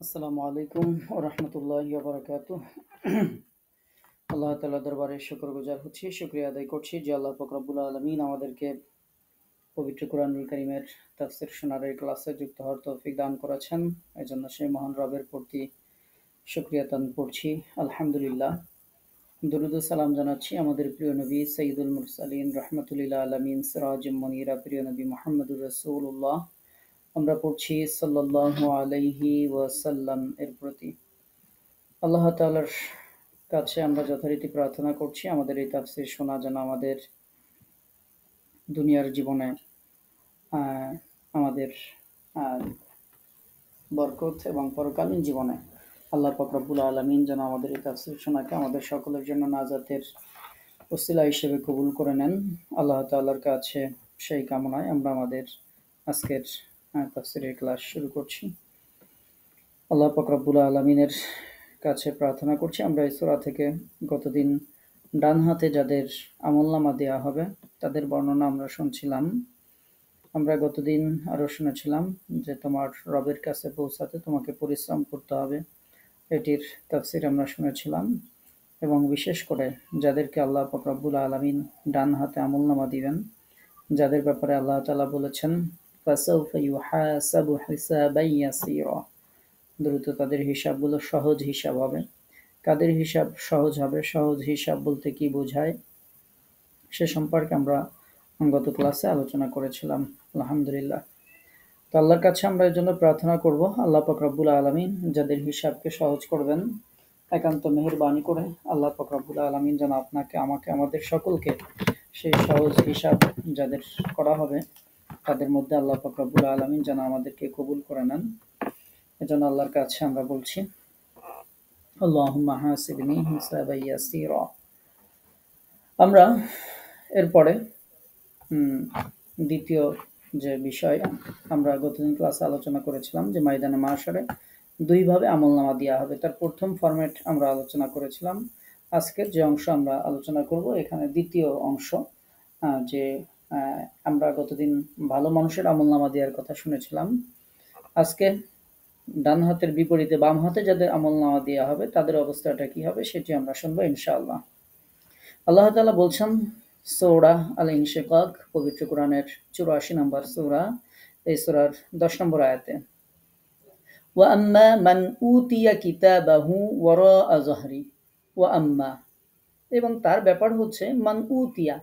আসসালামু আলাইকুম ওয়া রাহমাতুল্লাহি ওয়া বারাকাতুহু। আল্লাহ তাআলার দরবারে শুকরগুজার হচ্ছি, শুকরিয়া আদায় করছি যে আল্লাহ পাক রব্বুল আলামিন আমাদেরকে পবিত্র কোরআনুল কারীমের তাফসীর শোনার এই ক্লাসে যুক্ত হওয়ার তৌফিক দান করেছেন। এজন্য সেই মহান রবের প্রতি শুকরিয়া দান করছি। আলহামদুলিল্লাহ। দরুদ ও সালাম জানাচ্ছি আমাদের প্রিয় নবী সাইয়্যিদুল মুরসালিন রাহমাতুল লিল আলামিন সিরাজুম মুনীরা প্রিয় নবী মুহাম্মদুর রাসূলুল্লাহ। আমরা পড়ছি সাল্লাল্লাহু আলাইহি ওয়াসাল্লাম এর প্রতি। আল্লাহ তাআলার কাছে আমরা যথারীতি প্রার্থনা করছি আমাদের এই তাফসীর শোনা যেন আমাদের দুনিয়ার জীবনে আহ, আমাদের আহ, বরকত এবং পরকালীন জীবনে আল্লাহ পাক রব্বুল আলামিন যেন আমাদের এই তাফসীর শোনাকে আমাদের সকলের জন্য নাজাতের ওসিলা হিসেবে কবুল করে নেন। আল্লাহ তাআলার কাছে সেই কামনায় আমরা আমাদের আজকের তাফসীরের ক্লাস শুরু করছি। আল্লাহ পাক রব্বুল আলামিনের কাছে প্রার্থনা করছি আমরা এই সূরা থেকে গতদিন ডান হাতে যাদের আমলনামা দেয়া হবে তাদের বর্ণনা আমরা শুনছিলাম। আমরা গতদিন আরো শুনেছিলাম যে তোমার রবের কাছে পৌঁছাতে তোমাকে পরিশ্রম করতে হবে। এটির তাফসীর আমরা শুনেছিলাম এবং বিশেষ করে যাদেরকে আল্লাহ পাক রব্বুল আলামিন ডান হাতে আমলনামা দিবেন, যাদের ব্যাপারে আল্লাহ তাআলা বলেছেন ফাসাউফা ইউহাসাবু হিসাবান ইয়াসীরা, দ্রুত তাদের হিসাবগুলো সহজ হিসাব হবে। কাদের হিসাব সহজ হবে? সহজ হিসাব বলতে কি বোঝায় সে সম্পর্কে আমরা গত ক্লাসে আলোচনা করেছিলাম। আলহামদুলিল্লাহ। তো আল্লাহর কাছে আমরা এর জন্য প্রার্থনা করব আল্লাহ পাক রব্বুল আলামিন যাদের হিসাবকে সহজ করবেন, একান্ত মেহেরবানি করে আল্লাহ পাক রব্বুল আলামিন যেন আপনাকে, আমাকে, আমাদের সকলকে সেই সহজ হিসাব যাদের করা হবে তাদের মধ্যে আল্লাহ পাক রব্বুল আলামিন যেন আমাদেরকে কবুল করে নেন। এজন্য আল্লাহর কাছে আমরা বলছি আল্লাহুম্মা হাসিবনি হিসাবান ইয়াসীরা। আমরা এরপরে দ্বিতীয় যে বিষয় আমরা গতদিন ক্লাসে আলোচনা করেছিলাম যে ময়দানে মাহশরে দুইভাবে আমলনামা দেওয়া হবে, তার প্রথম ফরম্যাট আমরা আলোচনা করেছিলাম। আজকের যে অংশ আমরা আলোচনা করব এখানে দ্বিতীয় অংশ, যে আমরা গতদিন ভালো মানুষের আমলনামা দেওয়ার কথা শুনেছিলাম। আজকে ডান হাতের বিপরীতে বাম হাতে যাদের আমলনামা দেওয়া হবে তাদের অবস্থাটা কি হবে সেটি আমরা শুনবো ইনশাআল্লাহ। আল্লাহ তাআলা বলছেন সূরা আল ইনশিকাক, পবিত্র কোরআনের 84 নম্বর সূরা, এই সূরার 10 নম্বর আয়াতে ওয়া আম্মা মান উতিয়া কিতাবাহু ওয়ারাআ যাহরি ওয়া আম্মা, এবং তার ব্যাপার হচ্ছে মান উতিয়া,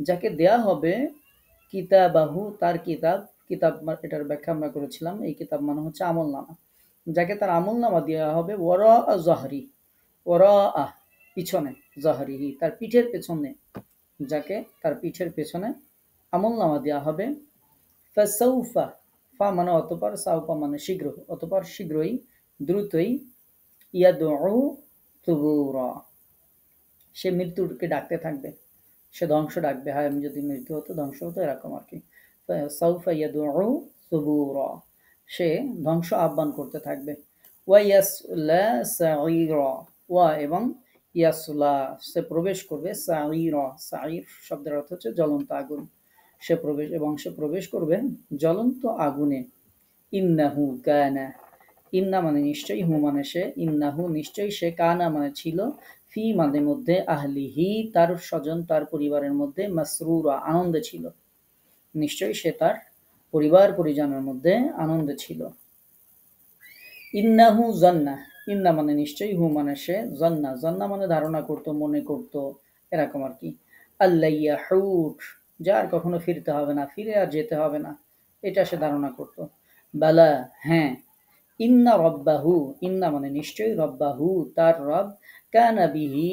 যাকে দেয়া হবে কিতাবাহু, তার কিতাব, কিতাব এটার ব্যাখ্যা আমরা করেছিলাম, এই কিতাব মানে হচ্ছে আমলনামা, যাকে তার আমলনামা দেওয়া হবে ওয়ারাআ যাহরি, ওয়ারাআ পিছনে, যাহরিহি তার পিঠের পেছনে, যাকে তার পিঠের পেছনে আমলনামা দেওয়া হবে। ফাসাউফা, ফা মানে অতঃপর, সাউফা মানে শীঘ্র, অতঃপর শীঘ্রই, দ্রুতই, ইয়াদউ তুবুরা, সে মৃত্যুকে ডাকতে থাকবে, সে ধ্বংস ডাকবে। হয় আমি যদি মৃত্যু হতো ধ্বংস হতো এরকম আর কি। সাউফা ইয়াদউ তুবুরা, সে ধ্বংস আহ্বান করতে থাকবে। ওয়া ইয়াসলা সাঈরা, ওয়া এবং ইয়াসলা সে প্রবেশ করবে, সাঈরা, সাঈর শব্দের অর্থ হচ্ছে জ্বলন্ত আগুন, সে প্রবেশ এবং সে প্রবেশ করবে জ্বলন্ত আগুনে। ইন্নাহু কানা, ইন্না মানে নিশ্চয়ই, হু মানে সে, ইন্নাহু নিশ্চয়ই সে, কানা মানে ছিল, ফি মানে মধ্যে, আহলিহি তার স্বজন তার পরিবারের মধ্যে, মাসরুরা আনন্দে ছিল, নিশ্চয়ই সে তার পরিবার পরিজনের মধ্যে আনন্দে ছিল। ইন্নাহু জান্না, ইন্না মানে নিশ্চয়ই, হু মানে সে, জান্না, জান্না মানে ধারণা করতো, মনে করতো এরকম আর কি। আল্লা ইয়াহুট, যার কখনো ফিরতে হবে না, ফিরে আর যেতে হবে না, এটা সে ধারণা করতো। বালা হ্যাঁ, ইন্না রব্বাহু, ইন্না মানে নিশ্চয়ই, রব্বাহু তার রব, কানা বিহি,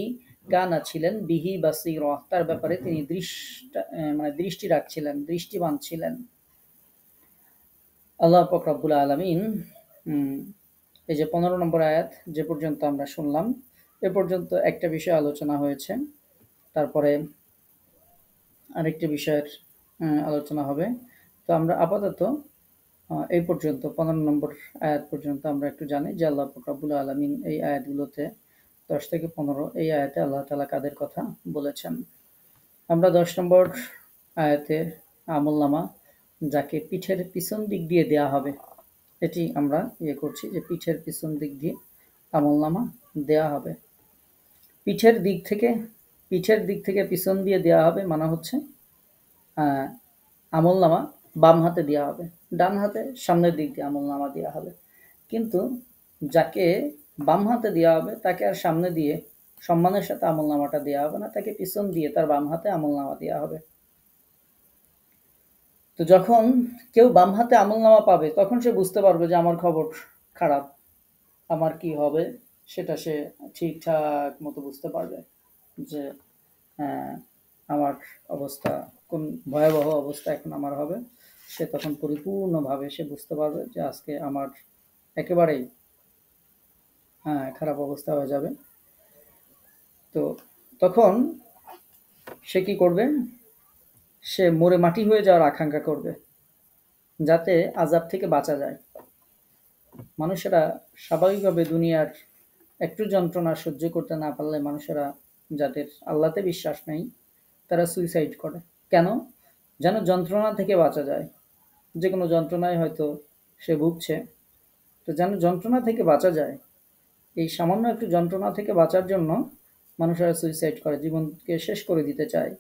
কানা ছিলেন, বিহি বাসীরা তার ব্যাপারে তিনি মানে দৃষ্টি রাখছিলেন, দৃষ্টিবান ছিলেন। আল্লাহ পাক রব্বুল আলামিন এই যে 15 নম্বর আয়াত যে পর্যন্ত আমরা শুনলাম, এ পর্যন্ত একটা বিষয় আলোচনা হয়েছে, তারপরে আরেকটি বিষয়ের আলোচনা হবে। তো আমরা আপাতত এই পর্যন্ত 15 নম্বর আয়াত পর্যন্ত আমরা একটু জানি যে আল্লাহ পাক রব্বুল আলামিন এই আয়াতগুলোতে 10 থেকে 15 এই আয়াতে আল্লাহ তাআলা কাদের কথা বলেছেন। আমরা 10 নম্বর আয়াতে আমলনামা যাকে পিঠের পিছন দিক দিয়ে দেয়া হবে, এটি আমরা করছি যে পিঠের পিছন দিক দিয়ে আমলনামা দেয়া হবে। পিঠের দিক থেকে পিছন দিয়ে দেওয়া হবে মানে হচ্ছে আমলনামা বাম হাতে দেওয়া হবে, ডান হাতে সামনের দিক দিয়ে আমলনামা দেওয়া হবে। কিন্তু যাকে বাম হাতে দেওয়া হবে তাকে আর সামনে দিয়ে সম্মানের সাথে আমলনামাটা দেওয়া হবে না, তাকে পিছন দিয়ে তার বাম হাতে আমলনামা দেওয়া হবে। তো যখন কেউ বাম হাতে আমলনামা পাবে তখন সে বুঝতে পারবে যে আমার খবর খারাপ, আমার কি হবে সেটা সে ঠিকঠাক মতো বুঝতে পারবে যে আমার অবস্থা কোন ভয়াবহ অবস্থা এখন আমার হবে। সে তখন পরিপূর্ণভাবে সে বুঝতে পারবে যে আজকে আমার একেবারেই খারাপ অবস্থা হয়ে যাবে। তো তখন সে কি করবে, সে মরে মাটি হয়ে যাওয়ার আকাঙ্ক্ষা করবে যাতে আযাব থেকে বাঁচা যায়। মানুষেরা স্বাভাবিকভাবে দুনিয়ার একটু যন্ত্রণা সহ্য করতে না পারলে মানুষেরা যাদের আল্লাহতে বিশ্বাস নেই তারা সুইসাইড করে। কেন? যেন যন্ত্রণা থেকে বাঁচা যায়। যে কোনো যন্ত্রণায় হয়তো সে ভুগছে, তো যেন যন্ত্রণা থেকে বাঁচা যায়, এই সামান্য একটু যন্ত্রণা থেকে বাঁচার জন্য মানুষেরা সুইসাইড করে, জীবনকে শেষ করে দিতে চায়।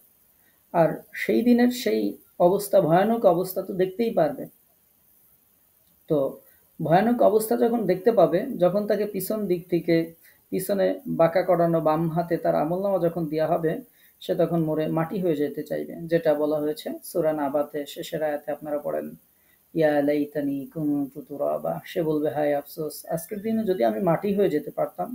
আর সেই দিনের সেই অবস্থা, ভয়ানক অবস্থা তো দেখতেই পারবে। তো ভয়ানক অবস্থা যখন দেখতে পাবে, যখন তাকে পিছন দিক থেকে পিছনে বাঁকা করানো বাম হাতে তার আমলনামা যখন দেওয়া হবে, সে তখন মরে মাটি হয়ে যেতে চাইবে, যেটা বলা হয়েছে সূরা নাবাতে শেষের আয়াতে আপনারা পড়েন, ইয়া লাইতানি কুনতু তুরাবা। সে বলবে হায় আফসোস, আজকের দিনে যদি আমি মাটি হয়ে যেতে পারতাম।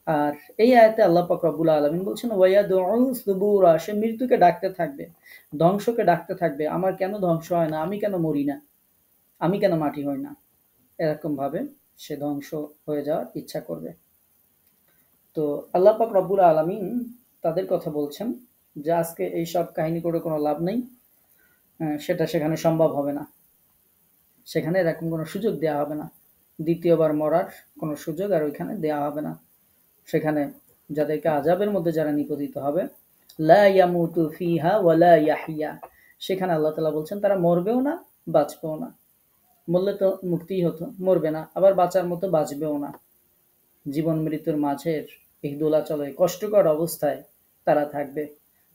আর এই আয়াতে আল্লাহ পাক রব্বুল আলামিন বলছেন ওয়ায়াদউ সুবুরা, সে মৃত্যুকে ডাকতে থাকবে, ধ্বংসকে ডাকতে থাকবে, আমার কেন ধ্বংস হয় না, আমি কেন মরি না, আমি কেন মাটি হই না, এরকম ভাবে সে ধ্বংস হয়ে যাওয়ার ইচ্ছা করবে। তো আল্লাহ পাক রব্বুল আলামিন তাদের কথা বলছেন যে আজকে এই সব কাহিনী করে কোনো লাভ নেই, সেটা সেখানে সম্ভব হবে না, সেখানে এরকম কোনো সুযোগ দেওয়া হবে না, দ্বিতীয়বার মরার কোনো সুযোগ আর ওইখানে দেওয়া হবে না। সেখানে যাদেরকে আযাবের মধ্যে যারা নিপতিত হবে, লা ইয়ামুতু ফিহা ওয়ালা ইয়াহইয়া, সেখানে আল্লাহ তাআলা বলছেন তারা মরবেও না বাঁচবেও না। মরলে তো মুক্তিই হতো, মরবে না, আবার বাঁচার মতো বাঁচবেও না। জীবন মৃত্যুর মাঝের এই দোলাচলে কষ্টকর অবস্থায় তারা থাকবে।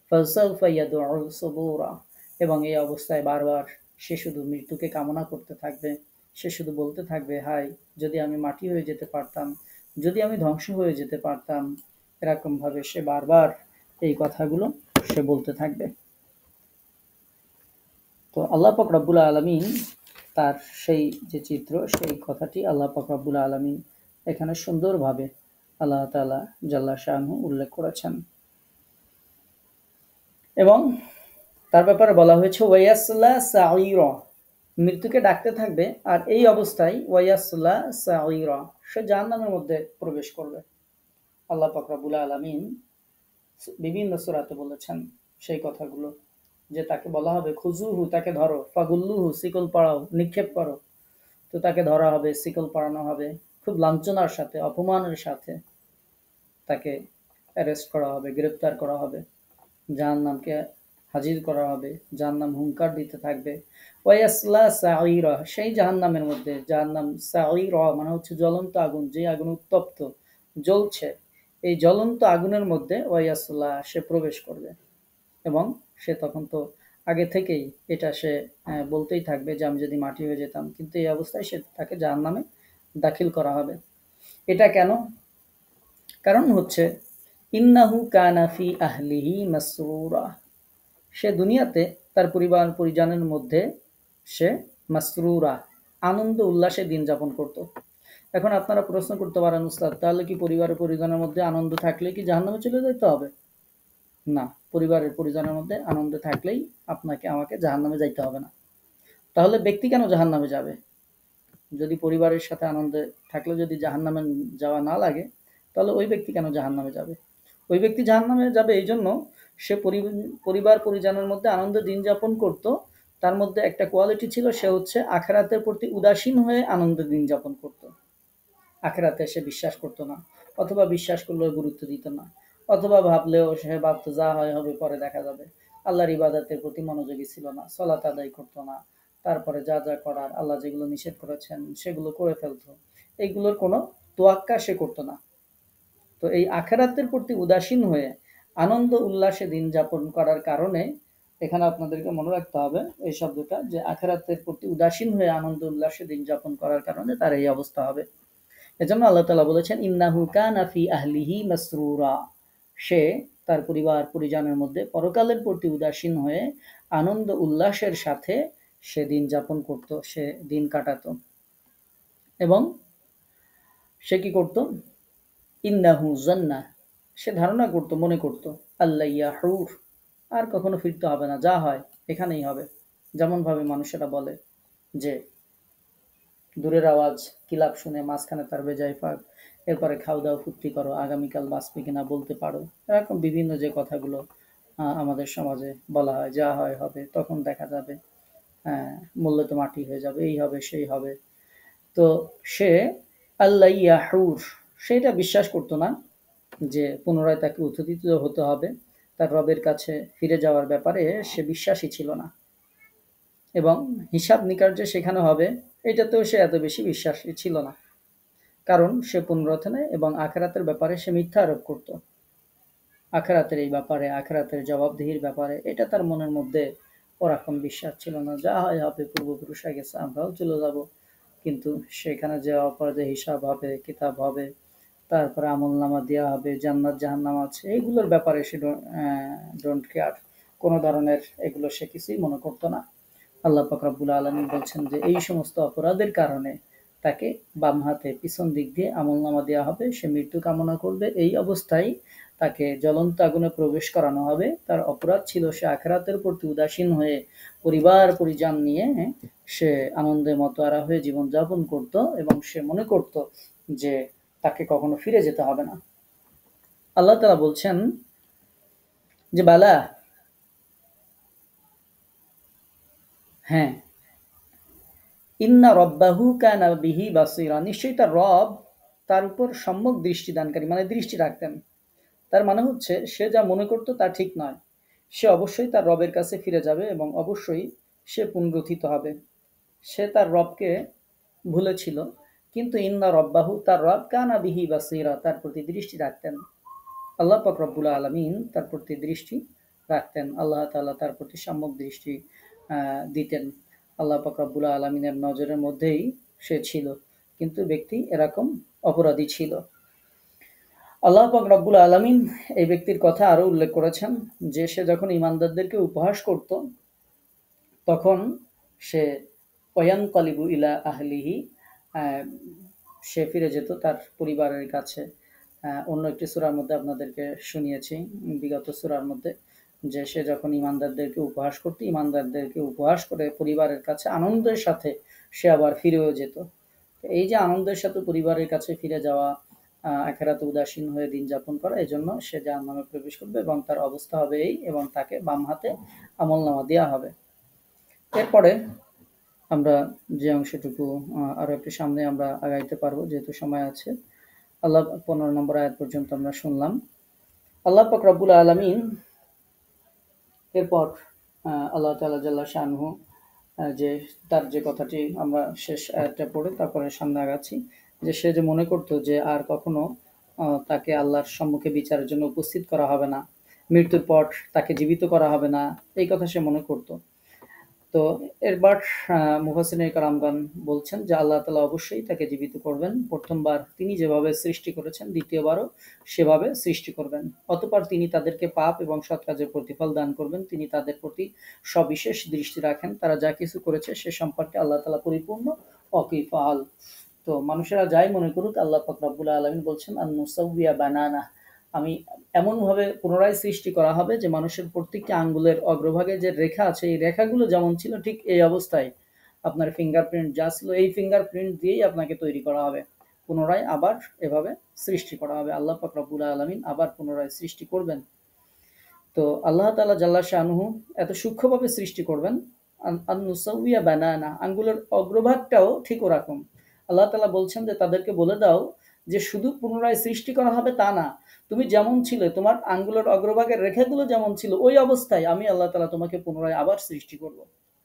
ফাসাউফা ইয়াদউ সুবুরা, এবং এই অবস্থায় বারবার সে শুধু মৃত্যুকে কামনা করতে থাকবে, সে শুধু বলতে থাকবে হায় যদি আমি মাটি হয়ে যেতে পারতাম, যদি আমি ধ্বংস হয়ে যেতে পারতাম। এরকম ভাবে সে বারবার এই কথাগুলো সে বলতে থাকবে। তো আল্লাহ পাক রব্বুল আলামিন তার সেই যে চিত্র, সেই কথাটি আল্লাহ পাক রব্বুল আলামিন এখানে সুন্দরভাবে আল্লাহ তাআলা জাল্লা শাআনহু উল্লেখ করেছেন। এবং তার ব্যাপারে বলা হয়েছে ওয়ায়াসলা সাঈরা, মৃত্যুকে ডাকতে থাকবে, আর এই অবস্থায় ওয়ায়াসলা সাঈরা, সে জাহান্নামের মধ্যে প্রবেশ করবে। আল্লাহ পাক রব্বুল আলামিন বিভিন্ন সূরাতে বলেছেন সেই কথাগুলো, যে তাকে বলা হবে খুজুহু, তাকে ধরো, ফাগুল্লুহু, শিকল পরাও, নিক্ষেপ করো। তো তাকে ধরা হবে, শিকল পরানো হবে, খুব লাঞ্ছনার সাথে, অপমানের সাথে তাকে অ্যারেস্ট করা হবে, গ্রেপ্তার করা হবে, জাহান্নামকে হাজির করা হবে, জাহান্নাম হুঙ্কার দিতে থাকবে। ওয়ায়াসলা সাঈরা, সেই জাহান্নামের মধ্যে, জাহান্নাম সাঈরা মানে হচ্ছে জ্বলন্ত আগুন, যে আগুন উত্তপ্ত জ্বলছে, এই জ্বলন্ত আগুনের মধ্যে ওয়ায়াসলা, সে প্রবেশ করবে। এবং সে তখন তো আগে থেকেই এটা সে বলতেই থাকবে যে আমি যদি মাটি হয়ে যেতাম, কিন্তু এই অবস্থায় সে তাকে জাহান্নামে দাখিল করা হবে। এটা কেন? কারণ হচ্ছে ইন্নাহু কানা ফি আহলিহি মাসরুরা, সে দুনিয়াতে তার পরিবার পরিজনের মধ্যে সে মাসরুরা, আনন্দ উল্লাসে দিন যাপন করত। এখন আপনারা প্রশ্ন করতে পারেন উস্তাদ, তাহলে কি পরিবারের পরিজনের মধ্যে আনন্দ থাকলে কি জাহান্নামে চলে যেতে হবে? না, পরিবারের পরিজনের মধ্যে আনন্দ থাকলেই আপনাকে আমাকে জাহান্নামে যাইতে হবে না। তাহলে ব্যক্তি কেন জাহান্নামে যাবে? যদি পরিবারের সাথে আনন্দে থাকলে যদি জাহান্নামে যাওয়া না লাগে, তাহলে ওই ব্যক্তি কেন জাহান্নামে যাবে? ওই ব্যক্তি জাহান্নামে যাবে এই জন্য, সে পরিবার পরিজনের মধ্যে আনন্দ দিন যাপন করত, তার মধ্যে একটা কোয়ালিটি ছিল, সে হচ্ছে আখেরাতের প্রতি উদাসীন হয়ে আনন্দ দিন যাপন করত। আখেরাতে সে বিশ্বাস করতো না, অথবা বিশ্বাস করলেও গুরুত্ব দিত না, অথবা ভাবলেও সে ভাবতো যা হয় হবে পরে দেখা যাবে। আল্লাহর ইবাদতের প্রতি মনোযোগী ছিল না, সালাত আদায় করতো না, তারপরে যা যা করার আল্লাহ যেগুলো নিষেধ করেছেন সেগুলো করে ফেলতো। এইগুলোর কোনো তোয়াক্কা সে করতো না। তো এই আখেরাতের প্রতি উদাসীন হয়ে আনন্দ উল্লাসে দিন যাপন করার কারণে, এখানে আপনাদেরকে মনে রাখতে হবে এই শব্দটা, যে আখেরাতের প্রতি উদাসীন হয়ে আনন্দ উল্লাসে দিন যাপন করার কারণে তার এই অবস্থা হবে। এজন্য আল্লাহ তাআলা বলেছেন, ইন্নাহু কানা ফি আহলিহি মাসরুরা, সে তার পরিবার পরিজনের মধ্যে পরকালের প্রতি উদাসীন হয়ে আনন্দ উল্লাসের সাথে সে দিন যাপন করত, সে দিন কাটাতো। এবং সে কি করত? ইন্নাহু জান্নাহ, সে ধারণা করত, মনে করত, আল্লাহ ইয়াহুর, আর কখনো ফিরতে হবে না, যা হয় এখানেই হবে। যেমন ভাবে মানুষেরা বলে যে দূরের আওয়াজ কিলাপ শুনে মাঝখানে তার বেজায় ফাঁক, এরপরে খাও দাও ফুর্তি করো, আগামীকাল বাঁচবে কিনা বলতে পারো, এরকম বিভিন্ন যে কথাগুলো আমাদের সমাজে বলা হয়, যা হয় হবে, তখন দেখা যাবে, হ্যাঁ, মূল্য তো মাটি হয়ে যাবে, এই হবে সেই হবে। তো সে আল্লাহ ইয়াহুর, সেটা বিশ্বাস করতো না যে পুনরায় তাকে উত্থিত হতে হবে, তার রবের কাছে ফিরে যাওয়ার ব্যাপারে সে বিশ্বাসী ছিল না। এবং হিসাব নিকাশ যে সেখানে হবে, এটাতেও সে এত বেশি বিশ্বাসী ছিল না। কারণ সে পুনরুত্থানে এবং আখেরাতের ব্যাপারে সে মিথ্যা আরোপ করত। আখেরাতের এই ব্যাপারে, আখেরাতের জবাবদিহির ব্যাপারে, এটা তার মনের মধ্যে ওরকম বিশ্বাস ছিল না। যা হয় হবে, পূর্বপুরুষ হয়ে গেছে, আমরাও চলে যাব। কিন্তু সেখানে যাওয়ার পরে যে হিসাব হবে, কিতাব হবে, তারপরে আমলনামা দেওয়া হবে, জান্নাত জাহান্নাম আছে, এগুলোর ব্যাপারে সে ডোন্ট কেয়ার। কোনো ধরনের এগুলো সে কিছুই মনে করতো না। আল্লাহ পাক রব্বুল আলামিন বলছেন যে এই সমস্ত অপরাধের কারণে তাকে বাম হাতে পিছন দিক দিয়ে আমলনামা দেওয়া হবে, সে মৃত্যু কামনা করবে, এই অবস্থায় তাকে জ্বলন্ত আগুনে প্রবেশ করানো হবে। তার অপরাধ ছিল সে আখেরাতের প্রতি উদাসীন হয়ে পরিবার পরিজন নিয়ে সে আনন্দে মতোয়ারা হয়ে জীবনযাপন করত এবং সে মনে করত যে তাকে কখনো ফিরে যেতে হবে না। আল্লাহ তাআলা বলছেন যে বালা, হ্যাঁ, ইন্না রব্বাহু কানা বিহি বাসীরা, নিশ্চয়ই তার রব তার উপর সম্যক দৃষ্টিদানকারী, মানে দৃষ্টি রাখতেন। তার মানে হচ্ছে সে যা মনে করতো তা ঠিক নয়, সে অবশ্যই তার রবের কাছে ফিরে যাবে এবং অবশ্যই সে পুনরুত্থিত হবে। সে তার রবকে ভুলেছিল, কিন্তু ইন্না রব্বাহু, তার রব কানা বিহি বাসীরা, তার প্রতি দৃষ্টি রাখতেন। আল্লাহ পাক রব্বুল আলামিন তার প্রতি দৃষ্টি রাখতেন, আল্লাহ তাআলা তার প্রতি সম্যক দৃষ্টি দিতেন। আল্লাহ পাক রব্বুল আলামিনের নজরের মধ্যেই সে ছিল, কিন্তু ব্যক্তি এরকম অপরাধী ছিল। আল্লাহ পাক রব্বুল আলামিন এই ব্যক্তির কথা আরো উল্লেখ করেছেন যে সে যখন ইমানদারদেরকে উপহাস করত, তখন সে ওয়ানকালিবু ইলা আহলিহি, সে ফিরে যেত তার পরিবারের কাছে। অন্য একটি সূরার মধ্যে আপনাদেরকে শুনিয়েছি, বিগত সূরার মধ্যে, যে সে যখন ইমানদারদেরকে উপহাস করত, ইমানদারদেরকে উপহাস করে পরিবারের কাছে আনন্দের সাথে সে আবার ফিরেও যেত। এই যে আনন্দের সাথে পরিবারের কাছে ফিরে যাওয়া, আখেরাতে উদাসীন হয়ে দিন যাপন করা, এই জন্য সে জাহান্নামে প্রবেশ করবে এবং তার অবস্থা হবে এই, এবং তাকে বাম হাতে আমলনামা দেওয়া হবে। এরপরে আমরা যে অংশটুকু আরো একটু সামনে আমরা আগাইতে পারবো, যেহেতু সময় আছে। আল্লাহ 15 নম্বর আয়াত পর্যন্ত আমরা শুনলাম। আল্লাহ পাক রব্বুল আলামিন এরপর আল্লাহ তাআলা জাল্লা শানহু যে তার যে কথাটি আমরা শেষ আয়াতটা পড়ে তারপরে সামনে আগাচ্ছি, যে সে যে মনে করতো যে আর কখনো তাকে আল্লাহর সম্মুখে বিচারের জন্য উপস্থিত করা হবে না, মৃত্যুর পর তাকে জীবিত করা হবে না, এই কথা সে মনে করতো। তো এরবার মুফাসসিরিনে কেরামগণ বলছেন যে আল্লাহ তাআলা অবশ্যই তাকে জীবিত করবেন। প্রথমবার তিনি যেভাবে সৃষ্টি করেছেন, দ্বিতীয়বারও সেভাবে সৃষ্টি করবেন। অতঃপর তিনি তাদেরকে পাপ এবং সৎ কাজের প্রতিফল দান করবেন। তিনি তাদের প্রতি সবিশেষ দৃষ্টি রাখেন, তারা যা কিছু করেছে সে সম্পর্কে আল্লাহ তাআলা পরিপূর্ণ ওয়াকিফাল। তো মানুষেরা যাই মনে করুক, আল্লাহ পাক রব্বুল আলামিন বলছেন আন-নুসাউইয়া বানানা, আমি এমনভাবে পুনরায় সৃষ্টি করা হবে যে মানুষের প্রত্যেকটি আঙ্গুলের অগ্রভাগে যে রেখা আছে, এই রেখাগুলো যেমন ছিল ঠিক এই অবস্থায় আপনার ফিঙ্গারপ্রিন্ট যা ছিল, এই ফিঙ্গারপ্রিন্ট দিয়েই আপনাকে তৈরি করা হবে, পুনরায় আবার এভাবে সৃষ্টি করা হবে। আল্লাহ পাক রব্বুল আলামিন আবার পুনরায় সৃষ্টি করবেন। তো আল্লাহ তাআলা জাল্লা শানুহু এত সূক্ষ্মভাবে সৃষ্টি করবেন, আন-নুসাউইয়া বানানা, আঙ্গুলের অগ্রভাগটাও ঠিক ওরকম। আল্লাহ তাআলা বলছেন যে তাদেরকে বলে দাও যে শুধু পুনরায় সৃষ্টি করা হবে তা না, তুমি যেমন ছিলে, তোমার আঙ্গুলের অগ্রভাগের রেখাগুলো যেমন ছিল ওই অবস্থায় আমি আল্লাহ তাআলা তোমাকে পুনরায় আবার সৃষ্টি করব।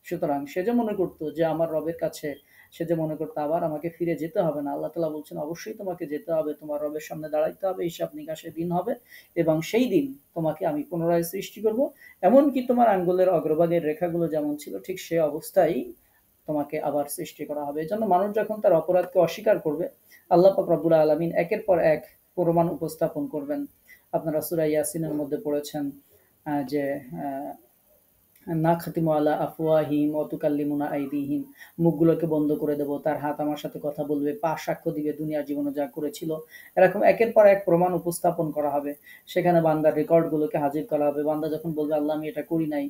সুতরাং সে যে মনে করতো যে আমার রবের কাছে, সে যে মনে করতো আবার আমাকে ফিরে যেতে হবে না, আল্লাহ তাআলা বলছেন অবশ্যই তোমাকে যেতে হবে, তোমার রবের সামনে দাঁড়াইতে হবে, হিসাব নিকাশের দিন হবে এবং সেই দিন তোমাকে আমি পুনরায় সৃষ্টি করব। এমনকি তোমার আঙ্গুলের অগ্রভাগের রেখাগুলো যেমন ছিল ঠিক সেই অবস্থায় তোমাকে আবার সৃষ্টি করা হবে। এজন্য মানুষ যখন তার অপরাধকে অস্বীকার করবে, আল্লাহ পাক রব্বুল আলামিন একের পর এক প্রমাণ উপস্থাপন করবেন। আপনারা সূরা ইয়াসিনের মধ্যে পড়েছেন যে নাখতিমু আলা আফওয়াহিম ওয়া তুকাল্লিমুনা আইদিহিম, মুখগুলোকে বন্ধ করে দেব, তার হাত আমার সাথে কথা বলবে, পা সাক্ষ্য দিবে দুনিয়ার জীবনে যা করেছিল। এরকম একের পর এক প্রমাণ উপস্থাপন করা হবে। সেখানে বান্দার রেকর্ডগুলোকে হাজির করা হবে। বান্দা যখন বলবে আল্লাহ আমি এটা করি নাই,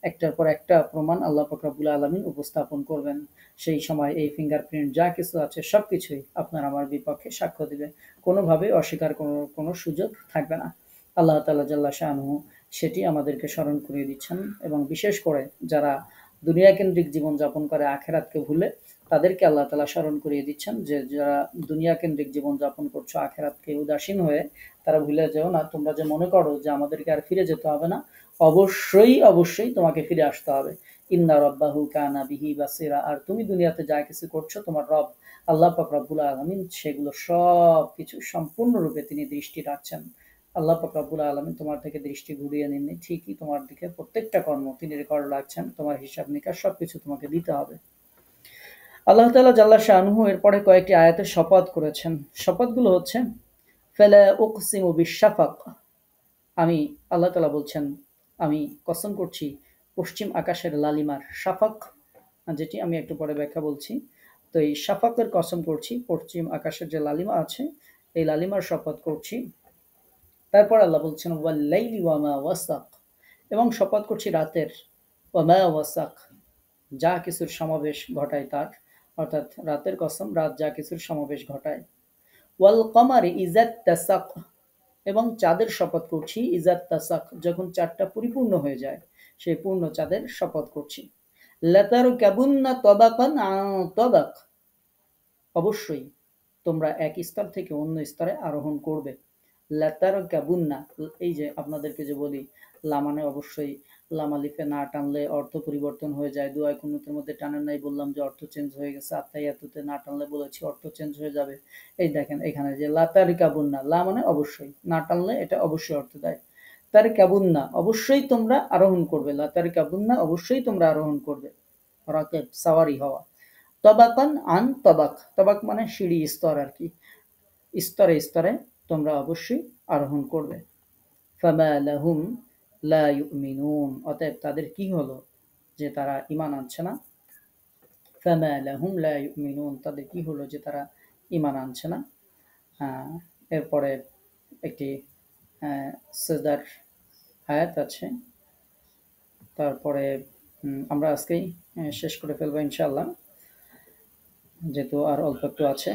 একটার পর একটা প্রমাণ আল্লাহ পাক রব্বুল আলামিন উপস্থাপন করবেন। সেই সময় এই ফিঙ্গারপ্রিন্ট যা কিছু আছে সবকিছুই আপনার আমার বিপক্ষে সাক্ষ্য দিবে। কোনোভাবেই অস্বীকার কোনো সুযোগ থাকবে না। আল্লাহ তাআলা জাল্লা শানুহু সেটি আমাদেরকে স্মরণ করিয়ে দিচ্ছেন এবং বিশেষ করে যারা দুনিয়া কেন্দ্রিক জীবনযাপন করে আখেরাতকে ভুলে, তাদেরকে আল্লাহ তাআলা স্মরণ করিয়ে দিচ্ছেন যে যারা দুনিয়া কেন্দ্রিক জীবনযাপন করছো আখেরাতকে উদাসীন হয়ে, তারা ভুলে যেও না, তোমরা যে মনে করো যে আমাদেরকে আর ফিরে যেতে হবে না, অবশ্যই তোমাকে ফিরে আসতে হবে। ইন্না রাব্বাহু কানা বিহি বাসীরা, আর তুমি দুনিয়াতে যা কিছু করছো তোমার রব আল্লাহ পাক রব্বুল আলামিন সেগুলো সবকিছু সম্পূর্ণরূপে তিনি দৃষ্টি রাখছেন। আল্লাহ পাক রব্বুল আলামিন তোমার থেকে দৃষ্টি ঘুরিয়ে নেননি, ঠিকই তোমার দিকে প্রত্যেকটা কর্ম তিনি রেকর্ড রাখছেন, তোমার হিসাব নিকাশ সবকিছু তোমাকে দিতে হবে। আল্লাহ তাআলা জাল্লা শানুহু এরপরে কয়েকটি আয়াতে শপথ করেছেন। শপথগুলো হচ্ছে ফালা উকসিমু বিশ-শাফাক, আমি আল্লাহ তাআলা বলছেন আমি কসম করছি পশ্চিম আকাশের লালিমার, শাফাক যেটি আমি একটু পরে ব্যাখ্যা বলছি। তো এই শাফাকের কসম করছি, পশ্চিম আকাশের যে লালিমা আছে এই লালিমার শপথ করছি। তারপর আল্লাহ বলছেন ওয়াল-লাইলি ওয়া মা ওয়াসাক, এবং শপথ করছি রাতের, ওয়া মা ওয়াসাক যা কিছুর সমাবেশ ঘটায় তার, অর্থাৎ রাতের কসম, রাত যা কিছুর সমাবেশ ঘটায়। ওয়াল কমারি ইজাত তাসাক, এবং চাঁদের শপথ করছি ইজাত তাসাক যখন চাঁদটা পরিপূর্ণ হয়ে যায়, সেই পূর্ণ চাঁদের শপথ করছি। লাতারকাবুন্না তাবাকান আন তাবাক, অবশ্যই তোমরা এক স্তর থেকে অন্য স্তরে আরোহণ করবে। লাতারকাবুন্না, এই যে আপনাদেরকে যে বলি লা মানে অবশ্যই, লাম আলিফে না টানলে অর্থ পরিবর্তন হয়ে যায়। দুআয়ে কুনুতের মধ্যে টানেন নাই, বললাম যে অর্থ চেঞ্জ হয়ে গেছে। আত্তাহিয়াতুতে না টানলে বলেছি অর্থ চেঞ্জ হয়ে যাবে। এই দেখেন এখানে যে লাতারকাবুন্না, লা মানে অবশ্যই, না টানলে এটা অবশ্যই অর্থ দেয়। তারকাবুন্না অবশ্যই তোমরা আরোহণ করবে, লাতারকাবুন্না অবশ্যই তোমরা আরোহণ করবে, রাকেব সাওয়ারি হওয়া। তবাকান আন তবাক, তবাক মানে সিঁড়ি, স্তর আর কি, স্তরে স্তরে তোমরা অবশ্যই আরোহণ করবে। ফামা লাহুম লা ইউমিনুন, অতএব তাদের কি হলো যে তারা ঈমান আনছে না। ফামা লাহুম লা ইউমিনুন, তাদের কি হলো যে তারা ঈমান আনছে না। এরপরে একটি সিজদার আয়াত আছে, তারপরে আমরা আজকেই শেষ করে ফেলবো ইনশাআল্লাহ, যেহেতু আর অল্প একটু আছে।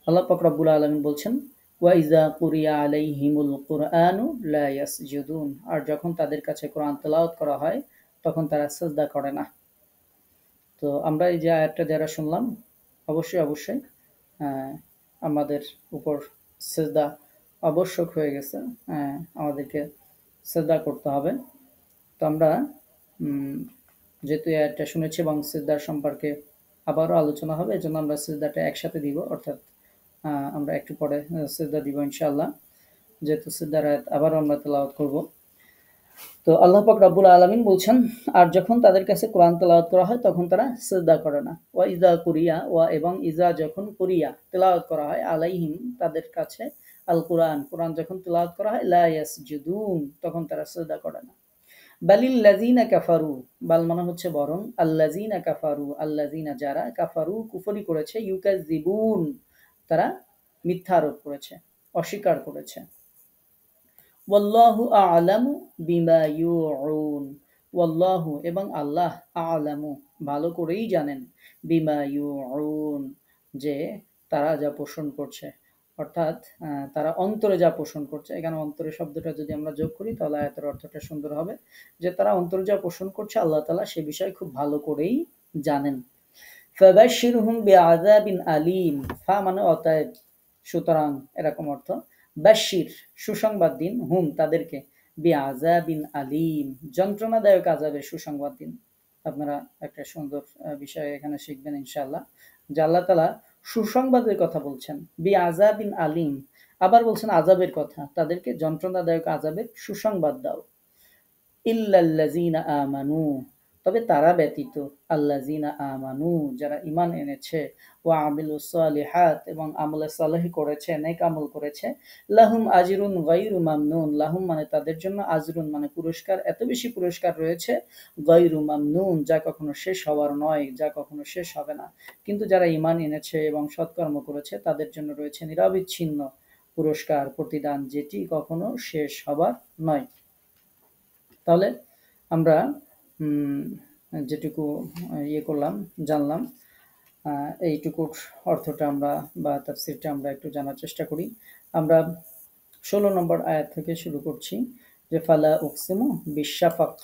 আল্লাহ পাক রব্বুল আলামিন বলছেন ওয়া ইযা কুরিয়া আলাইহিমুল কুরআনু লা ইয়াসজুদুন, আর যখন তাদের কাছে কোরআন তেলাওয়াত করা হয় তখন তারা সিজদা করে না। তো আমরা এই যে আয়াতটা যারা শুনলাম, অবশ্যই আমাদের উপর সিজদা আবশ্যক হয়ে গেছে, আমাদেরকে সিজদা করতে হবে। তো আমরা যেহেতু এই আয়াতটা শুনেছি এবং সিজদার সম্পর্কে আবারও আলোচনা হবে, এজন্য আমরা সিজদাটা একসাথে দিব, অর্থাৎ আমরা একটু পরে সিজদা দিব ইনশাআল্লাহ, যেহেতু সিজদার আয়াত আবারও আমরা তেলাওয়াত করব। তো আল্লাহ পাক রব্বুল আলামিন বলছেন আর যখন তাদের কাছে কোরআন তেলাওয়াত করা হয় তখন তারা সিজদা করে না। ওয়া ইযা কুরিয়া, ওয়া এবং ইযা যখন কুরিয়া তেলাওয়াত করা হয়, আলাইহিম তাদের কাছে, আল কুরআন কোরআন যখন তেলাওয়াত করা হয়, লা ইয়াসজুদুন তখন তারা সিজদা করে না। বালিল্লাযিনা কাফারু, বাল মানে হচ্ছে বরং, আল্লাযিনা কাফারু আল্লাযিনা যারা, কাফারু কুফরি করেছে, ইউকাযযিবুন তারা মিথ্যা আরোপ করেছে, অস্বীকার করেছে। ওয়াল্লাহু আ'লামু বিমা ইউউন, ওয়াল্লাহু এবং আল্লাহ, আ'লামু ভালো করেই জানেন, বিমা ইউউন যে তারা যা পোষণ করছে, অর্থাৎ তারা অন্তরে যা পোষণ করছে। এখানে অন্তরে শব্দটা যদি আমরা যোগ করি তাহলে আয়াতের অর্থটা সুন্দর হবে, যে তারা অন্তরে যা পোষণ করছে আল্লাহ তাআলা সে বিষয়ে খুব ভালো করেই জানেন। ফাবাশশিরহুম বিআযাবিন আলীম, ফা মানে অতএব, সুতরাং এরকম অর্থ। বাশশির সুসংবাদ দিন, হুম তাদেরকে, বিআযাবিন আলীম যন্ত্রণাদায়ক আযাবের সুসংবাদ দিন। আপনারা একটা সুন্দর বিষয় এখানে শিখবেন ইনশাআল্লাহ, যে আল্লাহ তাআলা সুসংবাদের কথা বলছেন, বিআযাবিন আলিম, আবার বলছেন আযাবের কথা, তাদেরকে যন্ত্রণাদায়ক আযাবের সুসংবাদ দাও। ইল্লাল্লাযীনা আমানু, তবে তারা ব্যতীত, আল্লাযীনা আমানু, যারা ঈমান এনেছে, ওয়া আমিলুস সালিহাত, এবং আমলে সালেহ করেছে, নেক আমল করেছে, লাহুম আজরুন গায়রু মামনুন, লাহুম মানে তাদের জন্য, আজরুন মানে পুরস্কার, এত বেশি পুরস্কার রয়েছে, গায়রু মামনুন যা কখনো শেষ হওয়ার নয়, যা কখনো শেষ হবে না। কিন্তু যারা ঈমান এনেছে এবং সৎকর্ম করেছে তাদের জন্য রয়েছে নিরবিচ্ছিন্ন পুরস্কার, প্রতিদান, যেটি কখনো শেষ হবার নয়। তাহলে আমরা যেটুকু করলাম, জানলাম, এইটুকুর অর্থটা আমরা বা তাফসীরটা আমরা একটু জানার চেষ্টা করি। আমরা 16 নম্বর আয়াত থেকে শুরু করছি, যে ফালা উকসিমু বিশ-শাফাক,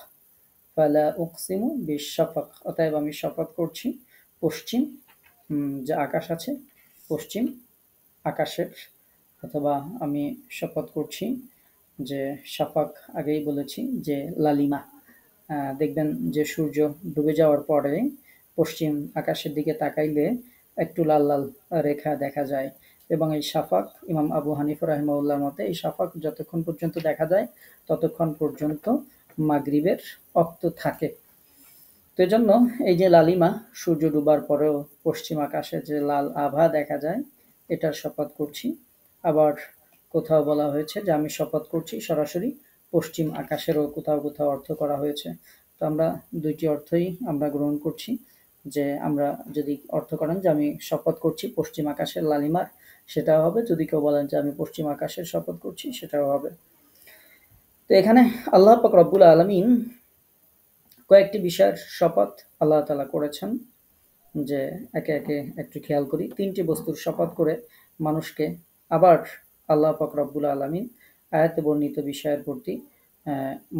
ফালা উকসিমু বিশ-শাফাক, অতএব আমি শপথ করছি পশ্চিম যে আকাশ আছে, পশ্চিম আকাশের, অথবা আমি শপথ করছি যে শাফাক, আগেই বলেছি যে লালিমা, দেখবেন যে সূর্য ডুবে যাওয়ার পরে পশ্চিম আকাশের দিকে তাকাইলে একটু লাল লাল রেখা দেখা যায়, এবং এই শাফাক, ইমাম আবু হানিফা রাহিমাহুল্লাহর মতে এই শাফাক যতক্ষণ পর্যন্ত দেখা যায় ততক্ষণ পর্যন্ত মাগরিবের ওয়াক্ত থাকে। তো এজন্য এই যে লালিমা, সূর্য ডুবার পরেও পশ্চিম আকাশে যে লাল আভা দেখা যায়, এটার শপথ করছি। আবার কোথাও বলা হয়েছে যে আমি শপথ করছি সরাসরি পশ্চিম আকাশেরও কোথাও কোথাও অর্থ করা হয়েছে। তো আমরা দুইটি অর্থই আমরা গ্রহণ করছি, যে আমরা যদি অর্থ করেন যে আমি শপথ করছি পশ্চিম আকাশের লালিমার, সেটাও হবে, যদি কেউ বলেন যে আমি পশ্চিম আকাশের শপথ করছি, সেটাও হবে। তো এখানে আল্লাহ পাক রব্বুল আলামিন কয়েকটি বিষয়ের শপথ আল্লাহ তাআলা করেছেন, যে একে একে একটু খেয়াল করি। 3টি বস্তুর শপথ করে মানুষকে আবার আল্লাহ পাক রব্বুল আলামিন আয়াতে বর্ণিত বিষয়ের প্রতি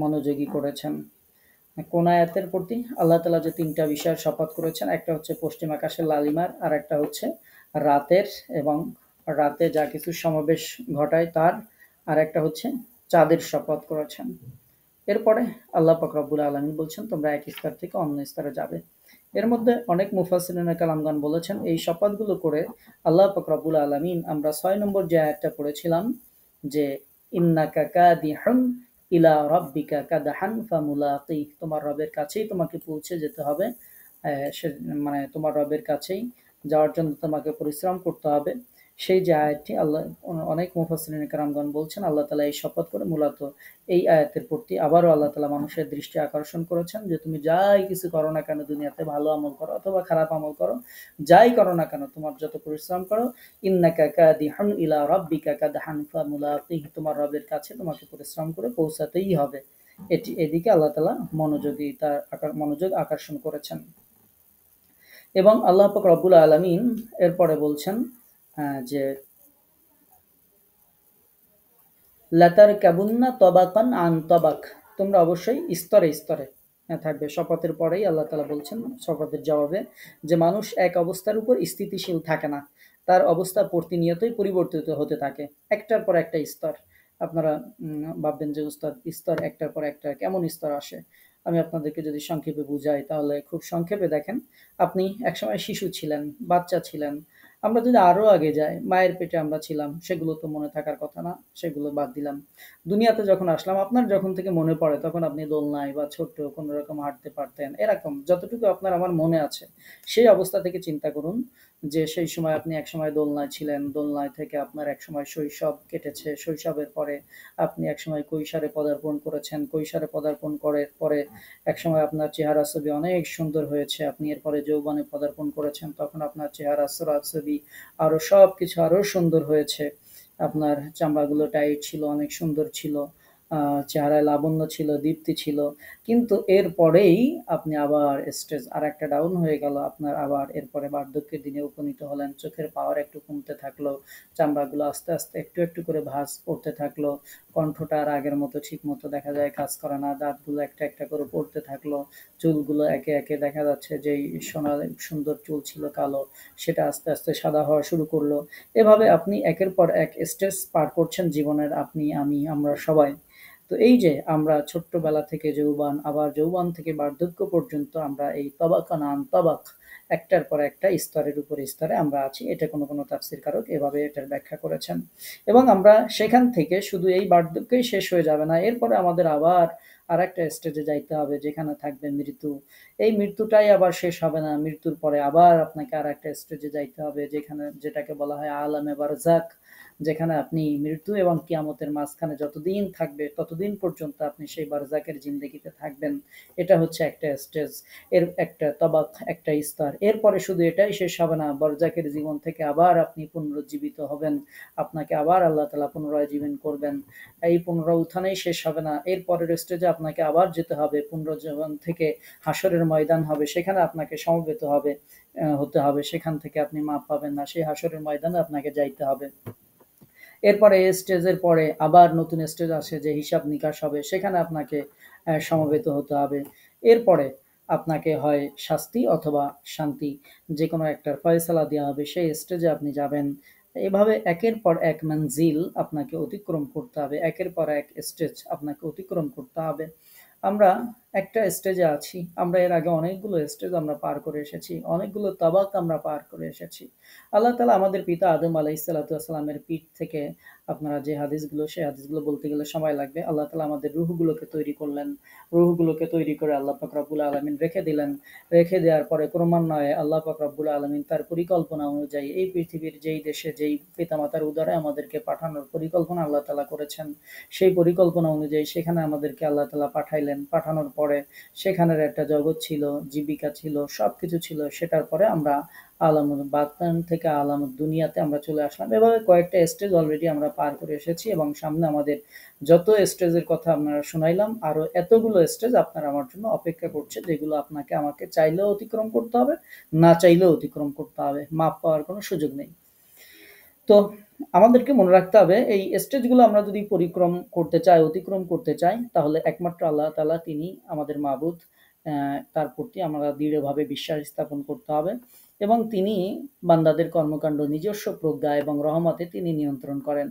মনোযোগী করেছেন। কোন আয়াতের প্রতি? আল্লাহ তাআলা যে 3টা বিষয়ের শপথ করেছেন, একটা হচ্ছে পশ্চিম আকাশের লালিমার, আর একটা হচ্ছে রাতের এবং রাতে যা কিছু সমাবেশ ঘটায় তার, আর একটা হচ্ছে চাঁদের শপথ করেছেন। এরপরে আল্লাহ পাক রব্বুল আলামিন বলছেন তোমরা এক স্তর থেকে অন্য স্তরে যাবে। এর মধ্যে অনেক মুফাসসিরিনে কালামগণ বলেছেন এই শপথগুলো করে আল্লাহ পাক রব্বুল আলামিন, আমরা 6 নম্বর যে আয়াতটা পড়েছিলাম, যে ইন্নাকা কাদিহুন ইলা রাব্বিকা কাদহান ফামুলাকিহ, তোমার রবের কাছেই তোমাকে পৌঁছে যেতে হবে, মানে তোমার রবের কাছেই যাওয়ার জন্য তোমাকে পরিশ্রম করতে হবে। সেই যে আয়াতটি, আল্লাহ অনেক মুফাসসিরিনে কেরামগণ বলছেন আল্লাহ তাআলা এই শপথ করে মূলত এই আয়াতের প্রতি আবারও আল্লাহ তাআলা মানুষের দৃষ্টি আকর্ষণ করেছেন, যে তুমি যাই কিছু করো না কেন, দুনিয়াতে ভালো আমল করো অথবা খারাপ আমল করো, যাই করো না কেন, তোমার যত পরিশ্রম করো, ইন্নাকা কাদিহুন ইলা রাব্বিকা কাদহান ফামুলাকিহ, তোমার রবের কাছে তোমাকে পরিশ্রম করে পৌঁছাতেই হবে। এদিকে আল্লাহ তাআলা মনোযোগ আকর্ষণ করেছেন। এবং আল্লাহ পাক রব্বুল আলামিন এরপরে বলছেন যে লাতারকাবুন্না তাবাকান আন তাবাক, তোমরা অবশ্যই স্তরে স্তরে থাকবে। শপথের পরেই আল্লাহ তাআলা বলছেন শপথের জবাবে, যে মানুষ এক অবস্থার উপর স্থিতিশীল থাকে না, তার অবস্থা প্রতিনিয়তই পরিবর্তিত হতে থাকে, একটার পর একটা স্তর। আপনারা ভাববেন যে উস্তাদ স্তর একটার পর একটা কেমন স্তর আসে? আমি আপনাদেরকে যদি সংক্ষেপে বুঝাই, তাহলে খুব সংক্ষেপে দেখেন, আপনি একসময় শিশু ছিলেন, বাচ্চা ছিলেন, আমরা যদি আরো আগে যাই, মায়ের পেটে আমরা ছিলাম, সেগুলো তো মনে থাকার কথা না, সেগুলো বাদ দিলাম। দুনিয়াতে যখন আসলাম, আপনার যখন থেকে মনে পড়ে তখন আপনি দোলনায় বা ছোট্ট কোনো রকম হাঁটতে পারতেন, এরকম যতটুকু আপনার আমার মনে আছে, সেই অবস্থা থেকে চিন্তা করুন যে সেই সময় আপনি একসময় দোলনায় ছিলেন, দোলনায় থেকে আপনার একসময় শৈশব কেটেছে, শৈশবের পরে আপনি একসময় কৈশোরে পদার্পণ করেছেন, কৈশোরে পদার্পণ করার পরে একসময় আপনার চেহারা ছবি অনেক সুন্দর হয়েছে, আপনি এরপরে যৌবনে পদার্পণ করেছেন, তখন আপনার চেহারা ছবি আরো সবকিছু আরো সুন্দর হয়েছে, আপনার চামড়াগুলো টাইট ছিল, অনেক সুন্দর ছিল, চেহারায় লাবণ্য ছিল, দীপ্তি ছিল। কিন্তু এরপরেই আপনি আবার স্টেজ আরেকটা ডাউন হয়ে গেল, আপনার আবার এরপরে বার্ধক্যের দিনে উপনীত হলেন, চোখের পাওয়ার একটু কমতে থাকলো, চামড়াগুলো আস্তে আস্তে একটু একটু করে ভাঁজ পড়তে থাকলো, কণ্ঠটা আর আগের মতো ঠিক মতো দেখা যায় কাজ করে না, দাঁতগুলো একটা একটা করে পড়তে থাকলো, চুলগুলো একে একে দেখা যাচ্ছে যেই সুন্দর চুল ছিল কালো, সেটা আস্তে আস্তে সাদা হওয়া শুরু করলো। এভাবে আপনি একের পর এক স্টেজ পার করছেন জীবনের, আপনি, আমি, আমরা সবাই। তো এই যে আমরা ছোট্টবেলা থেকে যৌবন, আবার যৌবন থেকে বার্ধক্য পর্যন্ত আমরা এই তবাকানান তবাক, একটার পর একটা স্তরের উপর স্তরে আমরা আছি। এটা কোনো তাফসীরকারক এভাবে এটার ব্যাখ্যা করেছেন। এবং আমরা সেখান থেকে শুধু এই বার্ধক্যই শেষ হয়ে যাবে না, এরপরে আমাদের আবার আরেকটা স্টেজে যাইতে হবে যেখানে থাকবে মৃত্যু। এই মৃত্যুটাই আবার শেষ হবে না, মৃত্যুর পরে আবার আপনাকে আরেকটা স্টেজে যাইতে হবে যেটাকে বলা হয় আলামে বারজাক, যেখানে আপনি মৃত্যু এবং কিয়ামতের মাঝখানে যতদিন থাকবে ততদিন পর্যন্ত আপনি সেই বারজাকের জিন্দেগিতে থাকবেন। এটা হচ্ছে একটা স্টেজ, এর একটা তবাক, একটা স্তর। এরপরে শুধু এটাই শেষ হবে না, বারজাকের জীবন থেকে আবার আপনি পুনরুজ্জীবিত হবেন, আপনাকে আবার আল্লাহ তাআলা পুনরায় জীবন করবেন। এই পুনরুত্থানেই শেষ হবে না, এরপরের স্টেজে আপনাকে আবার যেতে হবে, পুনরুজ্জীবন থেকে হাসরের ময়দান হবে, সেখানে আপনাকে সমবেত হতে হবে, সেখান থেকে আপনি মাপ পাবেন না, সেই হাসরের ময়দানে আপনাকে যাইতে হবে। এরপরে এই স্টেজের পরে আবার নতুন স্টেজ আসে যে হিসাব নিকাশ হবে, সেখানে আপনাকে সমবেত হতে হবে। এরপরে আপনাকে হয় শাস্তি অথবা শান্তি, যে কোনো একটার ফয়সালা দেওয়া হবে, সেই স্টেজে আপনি যাবেন। এভাবে একের পর এক মঞ্জিল আপনাকে অতিক্রম করতে হবে, একের পর এক স্টেজ আপনাকে অতিক্রম করতে হবে। আমরা একটা স্টেজে আছি, আমরা এর আগে অনেকগুলো স্টেজ আমরা পার করে এসেছি, অনেকগুলো তাবাক আমরা পার করে এসেছি। আল্লাহ তাআলা আমাদের পিতা আদম আলাইহিসসালামের পিঠ থেকে, আপনারা যে হাদিসগুলো, সেই হাদিসগুলো বলতে গেলে সময় লাগবে। আল্লাহ তাআলা আমাদের রূহগুলোকে তৈরি করলেন, রূহগুলোকে তৈরি করে আল্লাহ পাক রব্বুল আলামিন রেখে দিলেন। রেখে দেওয়ার পরে ক্রমান্বয়ে আল্লাহ পাক রব্বুল আলামিন তার পরিকল্পনা অনুযায়ী এই পৃথিবীর যেই দেশে যেই পিতামাতার উদরে আমাদেরকে পাঠানোর পরিকল্পনা আল্লাহ তাআলা করেছেন, সেই পরিকল্পনা অনুযায়ী সেখানে আমাদেরকে আল্লাহ তাআলা পাঠাইলেন। পাঠানোর পরে সেখানের একটা জগৎ ছিল, জীবিকা ছিল, সবকিছু ছিল। সেটার পরে আমরা আলামুল বাতান থেকে আলামুদ দুনিয়াতে আমরা চলে আসলাম। এভাবে কয়েকটা স্টেজ অলরেডি আমরা পার করে এসেছি এবং সামনে আমাদের যত স্টেজের কথা আপনারা শুনাইলাম, আরো এতগুলো স্টেজ আপনার আমার জন্য অপেক্ষা করছে, যেগুলো আপনাকে আমাকে চাইলেও অতিক্রম করতে হবে, না চাইলেও অতিক্রম করতে হবে, মাপ পাওয়ার কোনো সুযোগ নেই। তো আমাদেরকে মনে রাখতে হবে এই স্টেজগুলো আমরা যদি অতিক্রম করতে চাই, তাহলে একমাত্র আল্লাহ তাআলা তিনি আমাদের মাবুদ। তার প্রতি আমরা দৃঢ়ভাবে বিশ্বাস স্থাপন করতে হবে এবং তিনি বান্দাদের কর্মকাণ্ড নিজস্ব প্রজ্ঞা এবং রহমতে তিনি নিয়ন্ত্রণ করেন।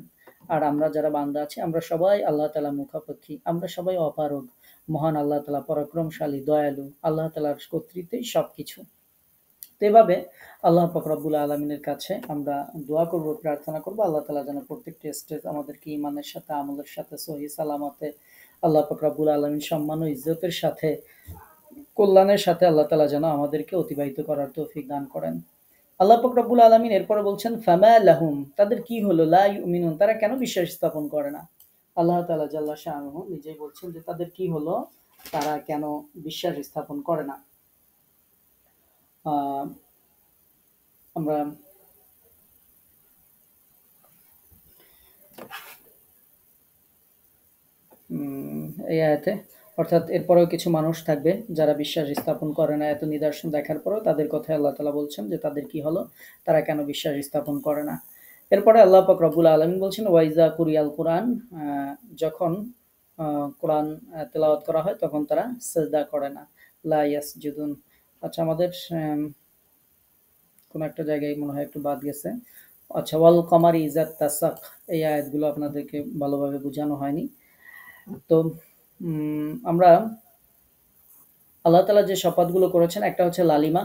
আর আমরা যারা বান্দা আছি, আমরা সবাই আল্লাহ তাআলা মুখাপেক্ষী, আমরা সবাই অপারগ। মহান আল্লাহ তাআলা পরাক্রমশালী, দয়ালু, আল্লাহ তাআলার কর্তৃত্বেই সবকিছু। তো এভাবে আল্লাহ পাক রব্বুল আলামিনের কাছে আমরা দোয়া করব, প্রার্থনা করব, আল্লাহ তাআলা যেন প্রত্যেকটি স্টেজ আমাদেরকে ঈমানের সাথে, আমলের সাথে, সহি সালামতে, আল্লাহ পাক রব্বুল আলামিন সম্মান ও ইজ্জতের সাথে, কল্যাণের সাথে আল্লাহ তাআলা যেন আমাদেরকে অতিবাহিত করার তৌফিক দান করেন। আল্লাহ পাক রব্বুল আলামিন এরপরে বলছেন, ফামা লাহুম, তাদের কি হলো, লা ইউমিনুন, তারা কেন বিশ্বাস স্থাপন করে না। আল্লাহ তাআলা জাল্লা শাআনুহু নিজেই বলছেন যে তাদের কি হলো, তারা কেন বিশ্বাস স্থাপন করে না। আহ আমরা এই আয়াতে, অর্থাৎ এরপরেও কিছু মানুষ থাকবে যারা বিশ্বাস স্থাপন করে না, এত নিদর্শন দেখার পরেও তাদের কথায় আল্লাহ তাআলা বলছেন যে তাদের কি হলো, তারা কেন বিশ্বাস স্থাপন করে না। এরপরে আল্লাহ পাক রব্বুল আলামিন বলছেন, ওয়াইজা কুরিয়াল কোরআন, যখন কোরআন তেলাওয়াত করা হয় তখন তারা সিজদা করে না, লা ইয়াসজুদুন। আচ্ছা, আমাদের কোন একটা জায়গায় মনে হয় একটু বাদ গেছে। আচ্ছা, ওয়াল কমারি ইজা তাসাক, এই আয়াতগুলো আপনাদেরকে ভালোভাবে বোঝানো হয়নি। তো আমরা আল্লাহ তাআলা যে শপথগুলো করেছেন, একটা হচ্ছে লালিমা।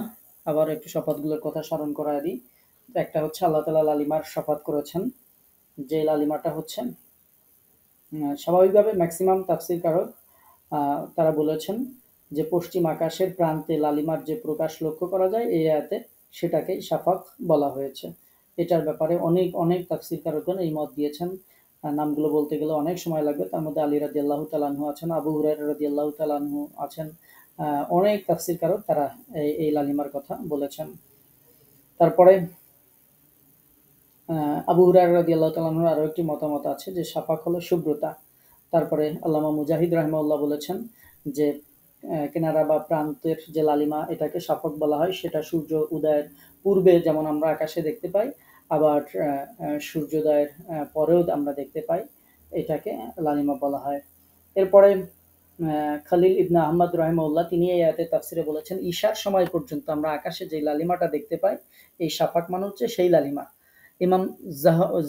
আবার একটু শপথগুলোর কথা স্মরণ করায় দিই। একটা হচ্ছে আল্লাহ তাআলা লালিমার শপথ করেছেন, যে লালিমাটা হচ্ছে স্বাভাবিকভাবে ম্যাক্সিমাম তাফসীরকারক তারা বলেছেন যে পশ্চিম আকাশের প্রান্তে লালিমার যে প্রকাশ লক্ষ্য করা যায় এই আয়াতে, সেটাকেই শাফাক বলা হয়েছে। এটার ব্যাপারে অনেক অনেক তাফসীরকারকগণ এই মত দিয়েছেন। নামগুলো বলতে গেলে অনেক সময় লাগবে। তার মধ্যে আলী রাদিয়াল্লাহু তাআলা আনহু আছেন, আবু হুরায়রা রাদিয়াল্লাহু তাআলা আনহু আছেন। অনেক তাফসীরকারক তারা এই লালিমার কথা বলেছেন। তারপরে আবু হুরায়রা রাদিয়াল্লাহু তাআলা আনহুর আরো একটি মতামত আছে যে শাফাক হলো শুভ্রতা। তারপরে আল্লামা মুজাহিদ রাহিমাহুল্লাহ বলেছেন যে কিনারা বা প্রান্তের যে লালিমা, এটাকে শাফাক বলা হয়। সেটা সূর্য উদয়ের পূর্বে যেমন আমরা আকাশে দেখতে পাই, আবার সূর্যোদয়ের পরেও আমরা দেখতে পাই, এটাকে লালিমা বলা হয়। এরপরে খালিল ইবনে আহমদ রাহিমাহুল্লাহ তিনি এই আয়াতের তাফসিরে বলেছেন, ঈশার সময় পর্যন্ত আমরা আকাশে যে লালিমাটা দেখতে পাই, এই শাফাক মানে হচ্ছে সেই লালিমা। ইমাম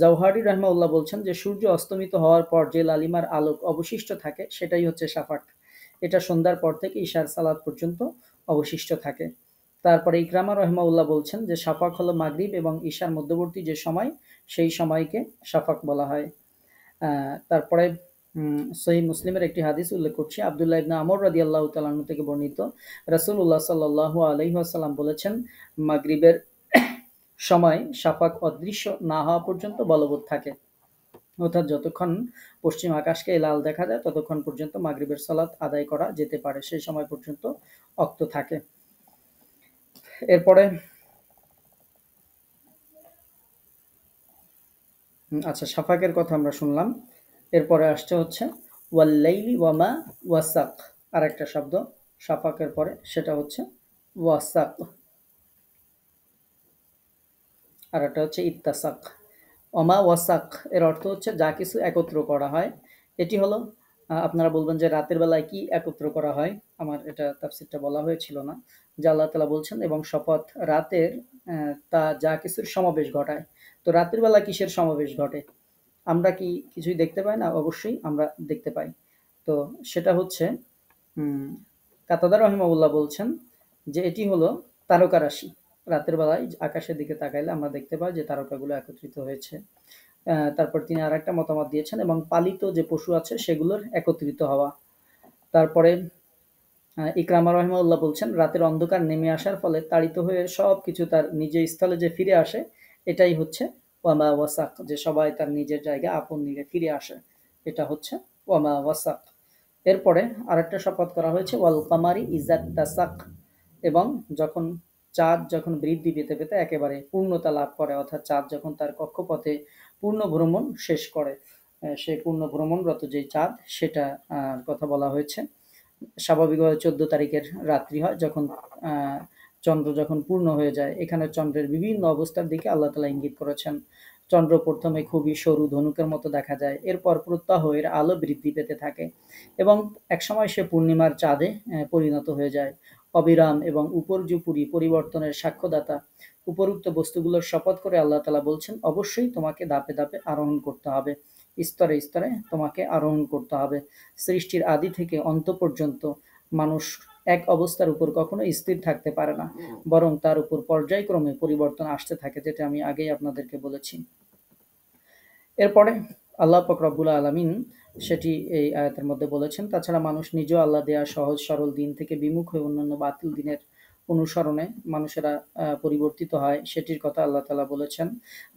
জাওহারি রাহমাহুল্লাহ বলছেন যে সূর্য অস্তমিত হওয়ার পর যে লালিমার আলোক অবশিষ্ট থাকে সেটাই হচ্ছে শাফাক। এটা সন্ধ্যার পর থেকে ঈশার সালাত পর্যন্ত অবশিষ্ট থাকে। তারপরে ইকরামা রাহমাহুল্লাহ বলছেন যে শাফাক হলো মাগরিব এবং ঈশার মধ্যবর্তী যে সময় সেই সময়কে শাফাক বলা হয়। তারপরে সহিহ মুসলিমের একটি হাদিস উল্লেখ করছি। আব্দুল্লাহ ইবনে আমর রাদিয়াল্লাহু তাআলা আনহু থেকে বর্ণিত, রাসূলুল্লাহ সাল্লাল্লাহু আলাইহি ওয়াসাল্লাম বলেছেন, মাগরিবের সময় শাফাক অদৃশ্য না হওয়া পর্যন্ত বলবৎ থাকে। অর্থাৎ যতক্ষণ পশ্চিম আকাশকে লাল দেখা যায় ততক্ষণ পর্যন্ত মাগরিবের সালাত আদায় করা যেতে পারে, সেই সময় পর্যন্ত অক্ত থাকে। এরপরে আচ্ছা, শাফাকের কথা আমরা শুনলাম। এরপরে আসছে হচ্ছে ওয়াল্লাইলি ওয়ামা ওয়াসাক, আর একটা শব্দ শাফাকের পরে, সেটা হচ্ছে ওয়াসাক, আর একটা হচ্ছে ইত্তাসাক। অমা ওয়াসাক এর অর্থ হচ্ছে যা কিছু একত্র করা হয়। এটি হলো আপনারা বলবেন যে রাতের বেলায় কি একত্র করা হয়, আমার এটা তাফসীরটা বলা হয়েছিল না, যে আল্লাহ তাআলা বলছেন এবং শপথ রাতের তা যা কিছুর সমাবেশ ঘটায়। তো রাতের বেলা কিসের সমাবেশ ঘটে? আমরা কি কিছুই দেখতে পাই না? অবশ্যই আমরা দেখতে পাই। তো সেটা হচ্ছে কাতাদা রহিমাহুল্লাহ বলছেন যে এটি হলো তারকা রাশি। রাতের বেলায় আকাশের দিকে তাকাইলে আমরা দেখতে পাই যে তারকাগুলো একত্রিত হয়েছে। তারপর তিনি আরেকটা মতামত দিয়েছেন এবং পালিত যে পশু আছে সেগুলোর একত্রিত হওয়া। তারপরে ইকরামা রহিমাহুল্লাহ বলছেন রাতের অন্ধকার নেমে আসার ফলে তাড়িত হয়ে সবকিছু তার নিজের স্থলে যে ফিরে আসে, এটাই হচ্ছে ওয়ামা ওয়াসাক, যে সবাই তার নিজের জায়গায় আপন নিরে ফিরে আসে, এটা হচ্ছে ওয়ামা ওয়াসাক। এরপরে আরেকটা শপথ করা হয়েছে ওয়াল কামারি ইজাত তাসাক, এবং যখন চাঁদ যখন বৃদ্ধি পেতে পেতে একেবারে পূর্ণতা লাভ করে, অর্থাৎ চাঁদ যখন তার কক্ষপথে পূর্ণ ভ্রমণ শেষ করে, সেই পূর্ণ ভ্রমণরত যে চাঁদ, সেটা কথা বলা হয়েছে। স্বাভাবিকভাবে 14 তারিখের রাত্রি হয় যখন চন্দ্র যখন পূর্ণ হয়ে যায়। এখানে চন্দ্রের বিভিন্ন অবস্থার দিকে আল্লাহ তাআলা ইঙ্গিত করেছেন। চন্দ্র প্রথমে খুবই সরু ধনুকের মতো দেখা যায়, এরপর প্রত্যহ এর আলো বৃদ্ধি পেতে থাকে এবং একসময় সে পূর্ণিমার চাঁদে পরিণত হয়ে যায়। অবিরাম এবং উপর্যুপরি পরিবর্তনের সাক্ষ্যদাতা উপরুক্ত বস্তুগুলোর শপথ করে আল্লাহ তাআলা বলছেন, অবশ্যই তোমাকে ধাপে ধাপে আরোহণ করতে হবে, স্তরে স্তরে তোমাকে আরোহণ করতে হবে। সৃষ্টির আদি থেকে অন্ত পর্যন্ত মানুষ এক অবস্থার উপর কখনো স্থির থাকতে পারে না, বরং তার উপর পর্যায়ক্রমে পরিবর্তন আসতে থাকে, যেটা আমি আগেই আপনাদেরকে বলেছি। এরপরে আল্লাহ পাক রব্বুল আলামিন সেটি এই আয়াতের মধ্যে বলেছেন। তাছাড়া মানুষ নিজেও আল্লাহ দেয়া সহজ সরল দিন থেকে বিমুখ হয়ে অন্যান্য বাতিল দিনের অনুসরণে মানুষেরা পরিবর্তিত হয়, সেটির কথা আল্লাহ তাআলা বলেছেন।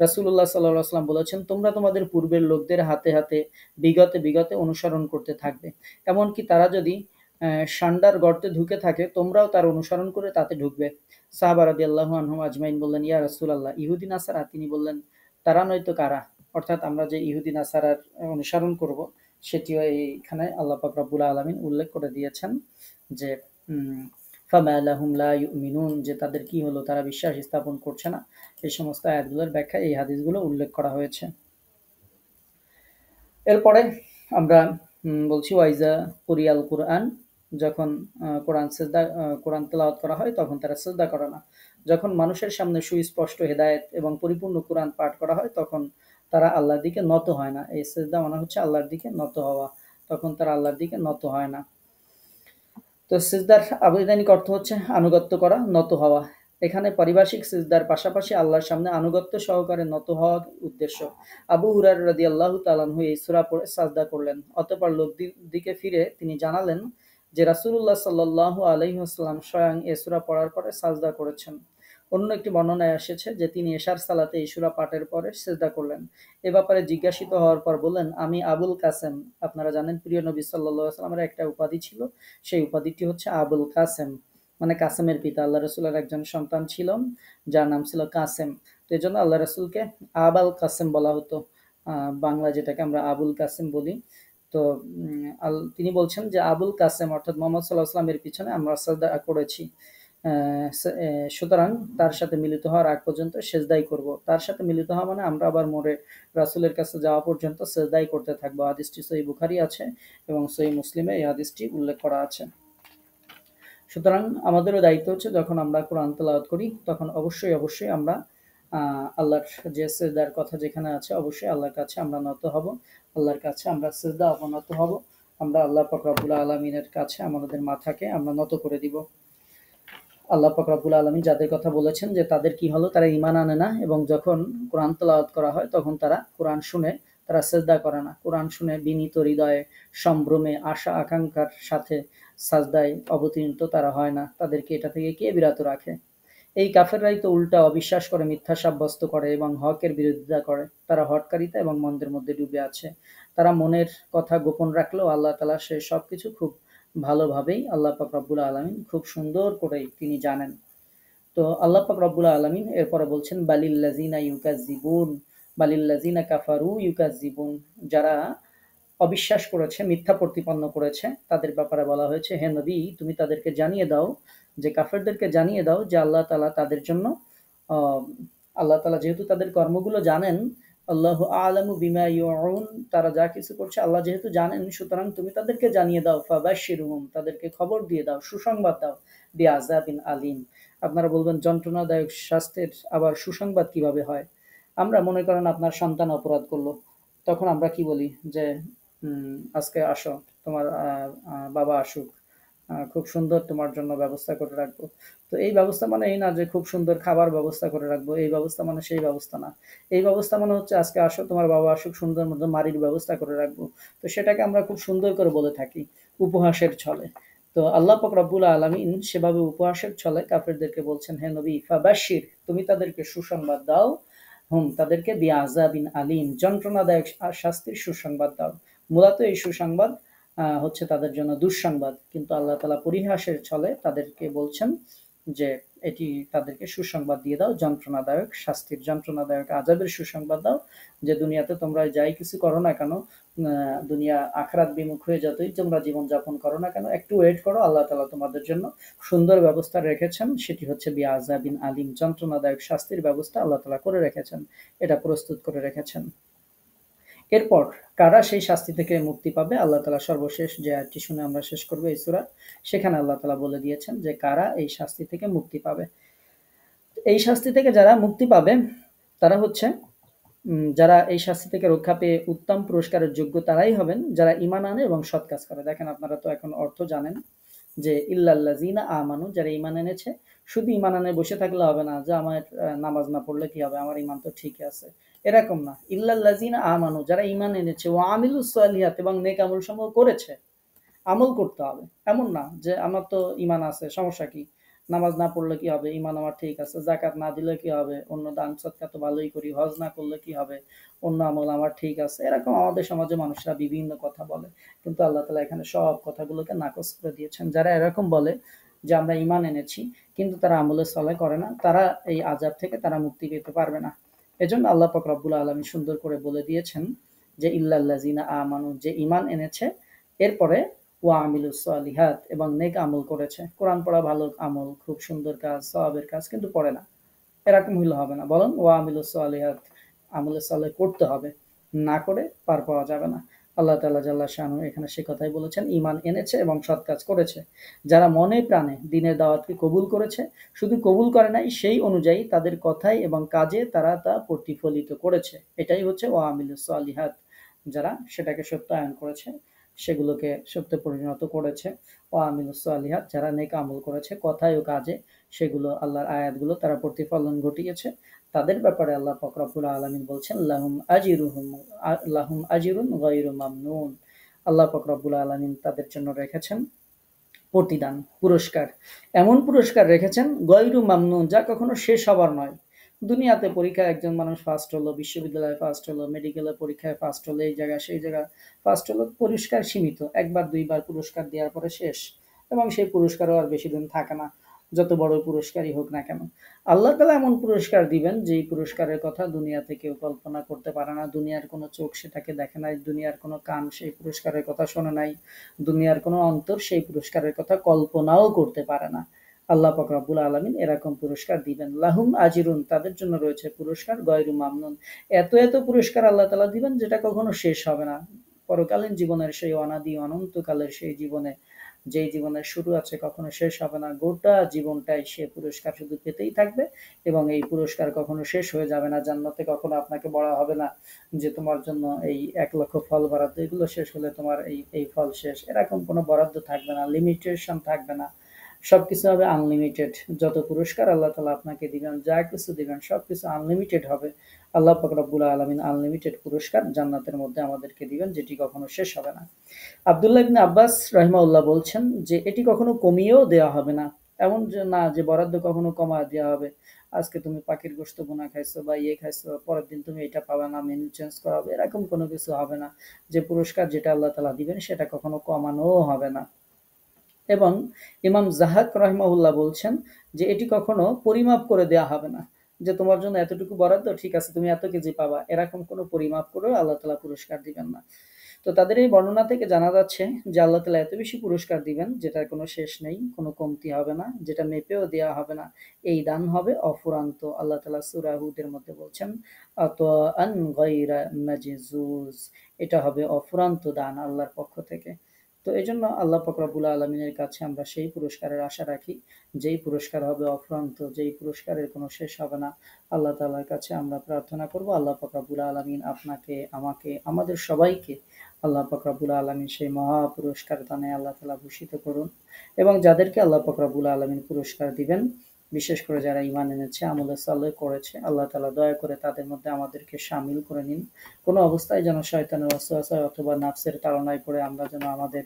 রাসূলুল্লাহ সাল্লাল্লাহু আলাইহি ওয়াসাল্লাম বলেছেন, তোমরা তোমাদের পূর্বের লোকদের হাতে হাতে বিগতে বিগতে অনুসরণ করতে থাকবে, এমনকি তারা যদি ষান্ডার গর্তে ঢুকে থাকে তোমরাও তার অনুসরণ করে তাতে ঢুকবে। সাহাবা রাদিয়াল্লাহু আনহুম আজমাইন বললেন, ইয়া রাসূলুল্লাহ, ইহুদি নাসারা? তিনি বললেন, তারা নয়তো কারা? অর্থাৎ আমরা যে ইহুদি নাসারার অনুসরণ করব, সেটিও এইখানে আল্লাহ পাক রব্বুল আলামিন উল্লেখ করে দিয়েছেন যে ফামা লাহুম লা ইউমিনুন, যে তাদের কি হলো, তারা বিশ্বাস স্থাপন করছে না। এই সমস্ত আয়াতগুলোর ব্যাখ্যায় এই হাদিসগুলো উল্লেখ করা হয়েছে। এরপরে আমরা বলছি ওয়াইজা কুরিয়াল কুরআন, যখন কোরআন তেলাওয়াত করা হয় তখন তারা সিজদা করে না। যখন মানুষের সামনে সুস্পষ্ট হেদায়েত এবং পরিপূর্ণ কোরআন পাঠ করা হয় তখন তারা আল্লাহর দিকে নত হয় না। এই সিজদা মানে হচ্ছে আল্লাহর দিকে নত হওয়া, তখন তারা আল্লাহর দিকে নত হয় না। তো সিজদার আবিধানিক অর্থ হচ্ছে আনুগত্য করা, নত হওয়া। এখানে পারিভাষিক সিজদার পাশাপাশি আল্লাহর সামনে আনুগত্য সহকারে নত হওয়া উদ্দেশ্য। আবু হুরায়রা রাদিয়াল্লাহু তাআলা আনহু এই সূরা পড়ে সাজদা করলেন। অতঃপর লোকদের দিকে ফিরে তিনি জানালেন যে রাসূলুল্লাহ সাল্লাল্লাহু আলাইহি ওয়াসাল্লাম স্বয়ং এই সূরা পড়ার পরে সাজদা করেছেন। অন্য একটি বর্ণনায় এসেছে যে তিনি এশার সালাতে এই সূরা পাঠের পরে সিজদা করলেন। এ ব্যাপারে জিজ্ঞাসিত হওয়ার পর বললেন, আমি আবুল কাসেম। আপনারা জানেন প্রিয় নবী সাল্লাল্লাহু আলাইহি ওয়াসাল্লামের একটা উপাধি ছিল, সেই উপাধিটি হচ্ছে আবুল কাসেম, মানে কাসেমের পিতা। আল্লাহ রসুলের একজন সন্তান ছিলেন যার নাম ছিল কাসেম। তো এই জন্য আল্লাহ রসুলকে আবাল কাসেম বলা হতো, বাংলা যেটাকে আমরা আবুল কাসেম বলি। তো তিনি বলছেন যে আবুল কাসেম অর্থাৎ মোহাম্মদ সাল্লাহ আসলামের পিছনে আমরা সাজদা করেছি, সুতরাং তার সাথে মিলিত হওয়ার আগ পর্যন্ত সেজদাই করব। তার সাথে মিলিত হওয়া মানে আমরা আবার মরে রাসূলের কাছে যাওয়া পর্যন্ত সেজদাই করতে থাকবো। হাদিসটি সহিহ বুখারী আছে এবং সহিহ মুসলিমে এই হাদিসটি উল্লেখ করা আছে। সুতরাং আমাদেরও দায়িত্ব হচ্ছে যখন আমরা কোরআন তেলাওয়াত করি তখন অবশ্যই আমরা আল্লাহর যে সিজদার কথা যেখানে আছে, অবশ্যই আল্লাহর কাছে আমরা নত হব, আল্লাহর কাছে আমরা সিজদা অবনত হব। আমরা আল্লাহ পাক রব্বুল আলামিনের কাছে আমাদের মাথাকে আমরা নত করে দিব। আল্লাহ পাক রব্বুল আলামিন যাদের কথা বলেছেন যে তাদের কি হলো, তারা ঈমান আনে না এবং যখন কোরআন তেলাওয়াত করা হয় তখন তারা কোরআন শুনে তারা সিজদা করে না। কোরআন শুনে বিনীত হৃদয়ে, সম্ভ্রমে, আশা আকাঙ্ক্ষার সাথে সাজদায় অবতীর্ণ তারা হয় না। তাদেরকে এটা থেকে কে বিরত রাখে? এই কাফেররাই তো উল্টা অবিশ্বাস করে, মিথ্যা সাব্যস্ত করে এবং হকের বিরোধিতা করে। তারা হঠকারিতা এবং মন্দের মধ্যে ডুবে আছে। তারা মনের কথা গোপন রাখলেও আল্লাহ তাআলা সে সবকিছু খুব ভালোভাবেই আল্লাহ পাক রব্বুল আলামিন খুব সুন্দর করেই তিনি জানেন। তো আল্লাহ পাক রব্বুল আলামিন এরপরে বলছেন বালিল্লাযিনা ইউকাজ্জিবুন, বালিল্লাযিনা কাফারু ইউকাজ্জিবুন, যারা অবিশ্বাস করেছে, মিথ্যা প্রতিপন্ন করেছে, তাদের ব্যাপারে বলা হয়েছে, হে নবী তুমি তাদেরকে জানিয়ে দাও, যে কাফেরদেরকে জানিয়ে দাও যে আল্লাহ তাআলা তাদের জন্য আহ, আল্লাহ তাআলা যেহেতু তাদের কর্মগুলো জানেন, আল্লাহু আ'লামু বিমা ইউউন, তারা যা কিছু করছে আল্লাহ যেহেতু জানেন, সুতরাং তুমি তাদেরকে জানিয়ে দাও, ফাবাশশিরহুম, তাদেরকে খবর দিয়ে দাও, সুসংবাদ দাও, বিআযাবিন আলিম। আপনারা বলবেন যন্ত্রণাদায়ক শাস্তির আবার সুসংবাদ কিভাবে হয়? আমরা মনে করেন আপনার সন্তান অপরাধ করলো, তখন আমরা কি বলি যে আজকে আসো, তোমার বাবা আসুক, খুব সুন্দর তোমার জন্য ব্যবস্থা করে রাখবো। তো এই ব্যবস্থা মানে এই না যে খুব সুন্দর খাবার ব্যবস্থা করে রাখবো, এই ব্যবস্থা মানে সেই ব্যবস্থা না। এই ব্যবস্থা মানে হচ্ছে আজকে আসো, তোমার বাবা আসুক, সুন্দর মতো মারির ব্যবস্থা করে রাখবো। তো সেটাকে আমরা খুব সুন্দর করে বলে থাকি উপহাসের ছলে। তো আল্লাহ পাক রব্বুল আলামিন সেভাবে উপহাসের ছলে কাফেরদেরকে বলছেন, হে নবী ফাবাশশির, তুমি তাদেরকে সুসংবাদ দাও, তাদেরকে বিআযাবিন আলিম, যন্ত্রণাদায়ক শাস্তির সুসংবাদ দাও। মূলত এই সুসংবাদ হচ্ছে তাদের জন্য দুঃসংবাদ, কিন্তু আল্লাহ তাআলা পরিহাসের ছলে তাদেরকে বলছেন যে এটি তাদেরকে সুসংবাদ দিয়ে দাও, যন্ত্রণাদায়ক শাস্তির, যন্ত্রণাদায়ক আযাবের সুসংবাদ দাও, যে দুনিয়াতে তোমরা যাই কিছু করো না কেন, দুনিয়া আখরাত বিমুখ হয়ে যতই তোমরা জীবন যাপন করো না কেন, একটু ওয়েট করো, আল্লাহ তাআলা তোমাদের জন্য সুন্দর ব্যবস্থা রেখেছেন, সেটি হচ্ছে বিআযাবিন আলিম, যন্ত্রণাদায়ক শাস্তির ব্যবস্থা আল্লাহ তাআলা করে রেখেছেন, এটা প্রস্তুত করে রেখেছেন। এরপর কারা সেই শাস্তি থেকে মুক্তি পাবে, আল্লাহ তাআলা সর্বশেষ যে আয়াতটি শুনে আমরা শেষ করব এই সূরা, সেখানে আল্লাহ তাআলা বলে দিয়েছেন যে কারা এই শাস্তি থেকে মুক্তি পাবে। এই শাস্তি থেকে যারা মুক্তি পাবে তারা হচ্ছে যারা এই শাস্তি থেকে রক্ষা পেয়ে উত্তম পুরস্কারের যোগ্য তারাই হবেন যারা ঈমান আনে এবং সৎ কাজ করে। দেখেন আপনারা তো এখন অর্থ জানেন যে ইল্লাল্লাযিনা আমানু, যারা ঈমান এনেছে। শুধু ঈমান আনে বসে থাকলে হবে না যে আমার নামাজ না পড়লে কি হবে, আমার ঈমান তো ঠিকই আছে, এরকম না। ইল্লাল্লাযিনা আমানু, যারা ঈমান এনেছে, ওয়া আমিলুস সালিহাত, এবং নেক আমলসমূহ করেছে। আমল করতে হবে, এমন না যে আমার তো ঈমান আছে, সমস্যা কি, নামাজ না পড়লে কি হবে, ঈমান আমার ঠিক আছে, যাকাত না দিলে কি হবে, অন্য দান সদকা তো ভালোই করি, হজ না করলে কি হবে, অন্য আমল আমার ঠিক আছে। এরকম আমাদের সমাজে মানুষরা বিভিন্ন কথা বলে, কিন্তু আল্লাহ তাআলা এখানে সব কথাগুলোকে নাকচ করে দিয়েছেন। যারা এরকম বলে যে আমরা ঈমান এনেছি কিন্তু তারা আমলে সালেহ করে না, তারা এই আযাব থেকে তারা মুক্তি পেতে পারবে না। এজন্য আল্লাহ পাক রব্বুল আলামিন সুন্দর করে বলে দিয়েছেন যে ইল্লাল্লাযিনা আমানু, যে ঈমান এনেছে, এরপরে ওয়া আমিলুস সালিহাত, এবং নেক আমল করেছে। কোরআন পড়া ভালো আমল, খুব সুন্দর কাজ, সওয়াবের কাজ, কিন্তু পড়ে না, এরকম হইলে হবে না। বরং ওয়া আমিলুস সালিহাত, আমলে সালেহ করতে হবে, না করে পার পাওয়া যাবে না। আল্লাহ তাআলা জাল্লা শানহু এখানে সে কথাই বলেছেন, ঈমান এনেছে এবং সৎ কাজ করেছে। যারা মনে প্রাণে দ্বীনের দাওয়াতকে কবুল করেছে, শুধু কবুল করে নাই, সেই অনুযায়ী তাদের কথায় এবং কাজে তারা তা প্রতিফলিত করেছে। এটাই হচ্ছে ওয়া আমিলুস সালিহাত, যারা সেটাকে সত্যায়ন করেছে, সেগুলোকে সত্যে পরিণত করেছে। ওয়া আমিলুস সালিহাত, যারা নেক আমল করেছে কথায় ও কাজে, সেগুলো আল্লাহর আয়াতগুলো তারা প্রতিফলন ঘটিয়েছে, তাদের ব্যাপারে আল্লাহ পাক রব্বুল আলামিন বলছেন লাহুম আজরুন গায়রু মামনুন। আল্লাহ পাক রব্বুল আলামিন তাদের জন্য রেখেছেন প্রতিদান, পুরস্কার। এমন পুরস্কার রেখেছেন গায়রু মামনুন, যা কখনো শেষ হবার নয়। দুনিয়াতে পরীক্ষায় একজন মানুষ ফার্স্ট হলো, বিশ্ববিদ্যালয়ে ফার্স্ট হলো, মেডিকেলের পরীক্ষায় ফার্স্ট হলো, এই জায়গায় সেই জায়গায় ফার্স্ট হলো, পুরস্কার সীমিত, একবার দুইবার পুরস্কার দেওয়ার পরে শেষ, এবং সেই পুরস্কারও আর বেশি দিন থাকে না, যত বড় পুরস্কারই হোক না কেন। আল্লাহ তাআলা এমন পুরস্কার দিবেন যেই পুরস্কারের কথা দুনিয়াতে কেউ কল্পনা করতে পারে না। দুনিয়ার কোনো চোখ সেটাকে দেখে নাই, দুনিয়ার কোনো কান সেই পুরস্কারের কথা শোনে নাই, দুনিয়ার কোনো অন্তর সেই পুরস্কারের কথা কল্পনাও করতে পারে না। আল্লাহ পাক রব্বুল আলামিন এরকম পুরস্কার দিবেন। লাহুম আজরুন, তাদের জন্য রয়েছে পুরস্কার, গয়রু মামনুন, এত এত পুরস্কার আল্লাহ তাআলা দিবেন যেটা কখনো শেষ হবে না। পরকালীন জীবনের সেই অনাদি অনন্তকালের সেই জীবনে যেই জীবনের শুরু আছে কখনো শেষ হবে না, গোটা জীবনটাই সে পুরস্কার শুধু পেতেই থাকবে এবং এই পুরস্কার কখনো শেষ হয়ে যাবে না। জান্নাতে কখনো আপনাকে বলা হবে না যে তোমার জন্য এই 1,00,000 ফল বরাদ্দ, এগুলো শেষ হলে তোমার এই ফল শেষ, এরকম কোনো বরাদ্দ থাকবে না, লিমিটেশন থাকবে না। সবকিছু হবে আনলিমিটেড। যত পুরস্কার আল্লাহ তালা আপনাকে দিবেন, যা কিছু দিবেন সবকিছু আনলিমিটেড হবে। আল্লাহ পাক রব্বুল আলামিন আনলিমিটেড পুরস্কার জান্নাতের মধ্যে আমাদেরকে দিবেন, যেটি কখনো শেষ হবে না। আব্দুল্লাহ ইবনে আব্বাস রাহিমাহুল্লাহ বলছেন যে এটি কখনো কমিয়েও দেওয়া হবে না। এমন যে না যে বরাদ্দ কখনো কমা দেওয়া হবে, আজকে তুমি পাখির গোশত ভুনা খাইছো বা ইয়ে খাইছো, পরের দিন তুমি এটা পাবে না, মেনু চেঞ্জ করা হবে, এরকম কোনো কিছু হবে না। যে পুরস্কার যেটা আল্লাহ তালা দিবেন সেটা কখনো কমানোও হবে না। এবং ইমাম জাহাক রাহিমাহুল্লাহ বলছেন যে এটি কখনো পরিমাপ করে দেয়া হবে না, যে তোমার জন্য এতটুকু বরাদ্দ, ঠিক আছে তুমি এত কেজি পাবা, এরকম কোনো পরিমাপ করেও আল্লাহ তালা পুরস্কার দিবেন না। তো তাদের এই বর্ণনা থেকে জানা যাচ্ছে যে আল্লাহ তালা এত বেশি পুরস্কার দিবেন যেটার কোনো শেষ নেই, কোনো কমতি হবে না, যেটা মেপেও দেওয়া হবে না। এই দান হবে অফুরান্ত। আল্লাহ তালা সূরা হুদের মধ্যে বলছেন আতাআন গায়রা মাজজুজ, এটা হবে অফুরান্ত দান আল্লাহর পক্ষ থেকে। তো এই জন্য আল্লাহ পাক রব্বুল আলমিনের কাছে আমরা সেই পুরস্কারের আশা রাখি, যেই পুরস্কার হবে অফুরান্ত, যেই পুরস্কারের কোনো শেষ হবে না। আল্লাহ তাআলার কাছে আমরা প্রার্থনা করব, আল্লাহ পাক রব্বুল আলমিন আপনাকে, আমাকে, আমাদের সবাইকে আল্লাহ পাক রব্বুল আলমিন সেই মহা পুরস্কার দানে আল্লাহ তাআলা ভূষিত করুন। এবং যাদেরকে আল্লাহ পাক রব্বুল আলমিন পুরস্কার দিবেন, বিশেষ করে যারা ঈমান এনেছে, আমলে সালেহ করেছে, আল্লাহ তাআলা দয়া করে তাদের মধ্যে আমাদেরকে শামিল করে নিন। কোনো অবস্থায় যেন শয়তানের ওয়াসওয়াসায় অথবা নাফসের তাড়নায় পড়ে আমরা যেন আমাদের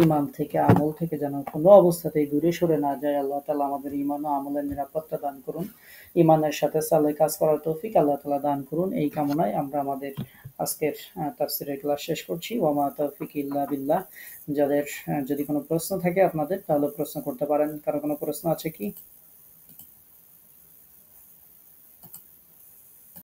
ঈমান থেকে, আমল থেকে যেন কোনো অবস্থাতেই দূরে সরে না যায়। আল্লাহ তাআলা আমাদের ঈমান ও আমলের নিরাপত্তা দান করুন। ঈমানের সাথে সালেহ কাজ করার তৌফিক আল্লাহ তাআলা দান করুন। এই কামনায় আমরা আমাদের আজকের তাফসীরের ক্লাস শেষ করছি। ওয়া মা তাওফিক ইল্লা বিল্লাহ। যাদের যদি কোনো প্রশ্ন থাকে আপনাদের, তাহলে প্রশ্ন করতে পারেন। কারো কোনো প্রশ্ন আছে কি?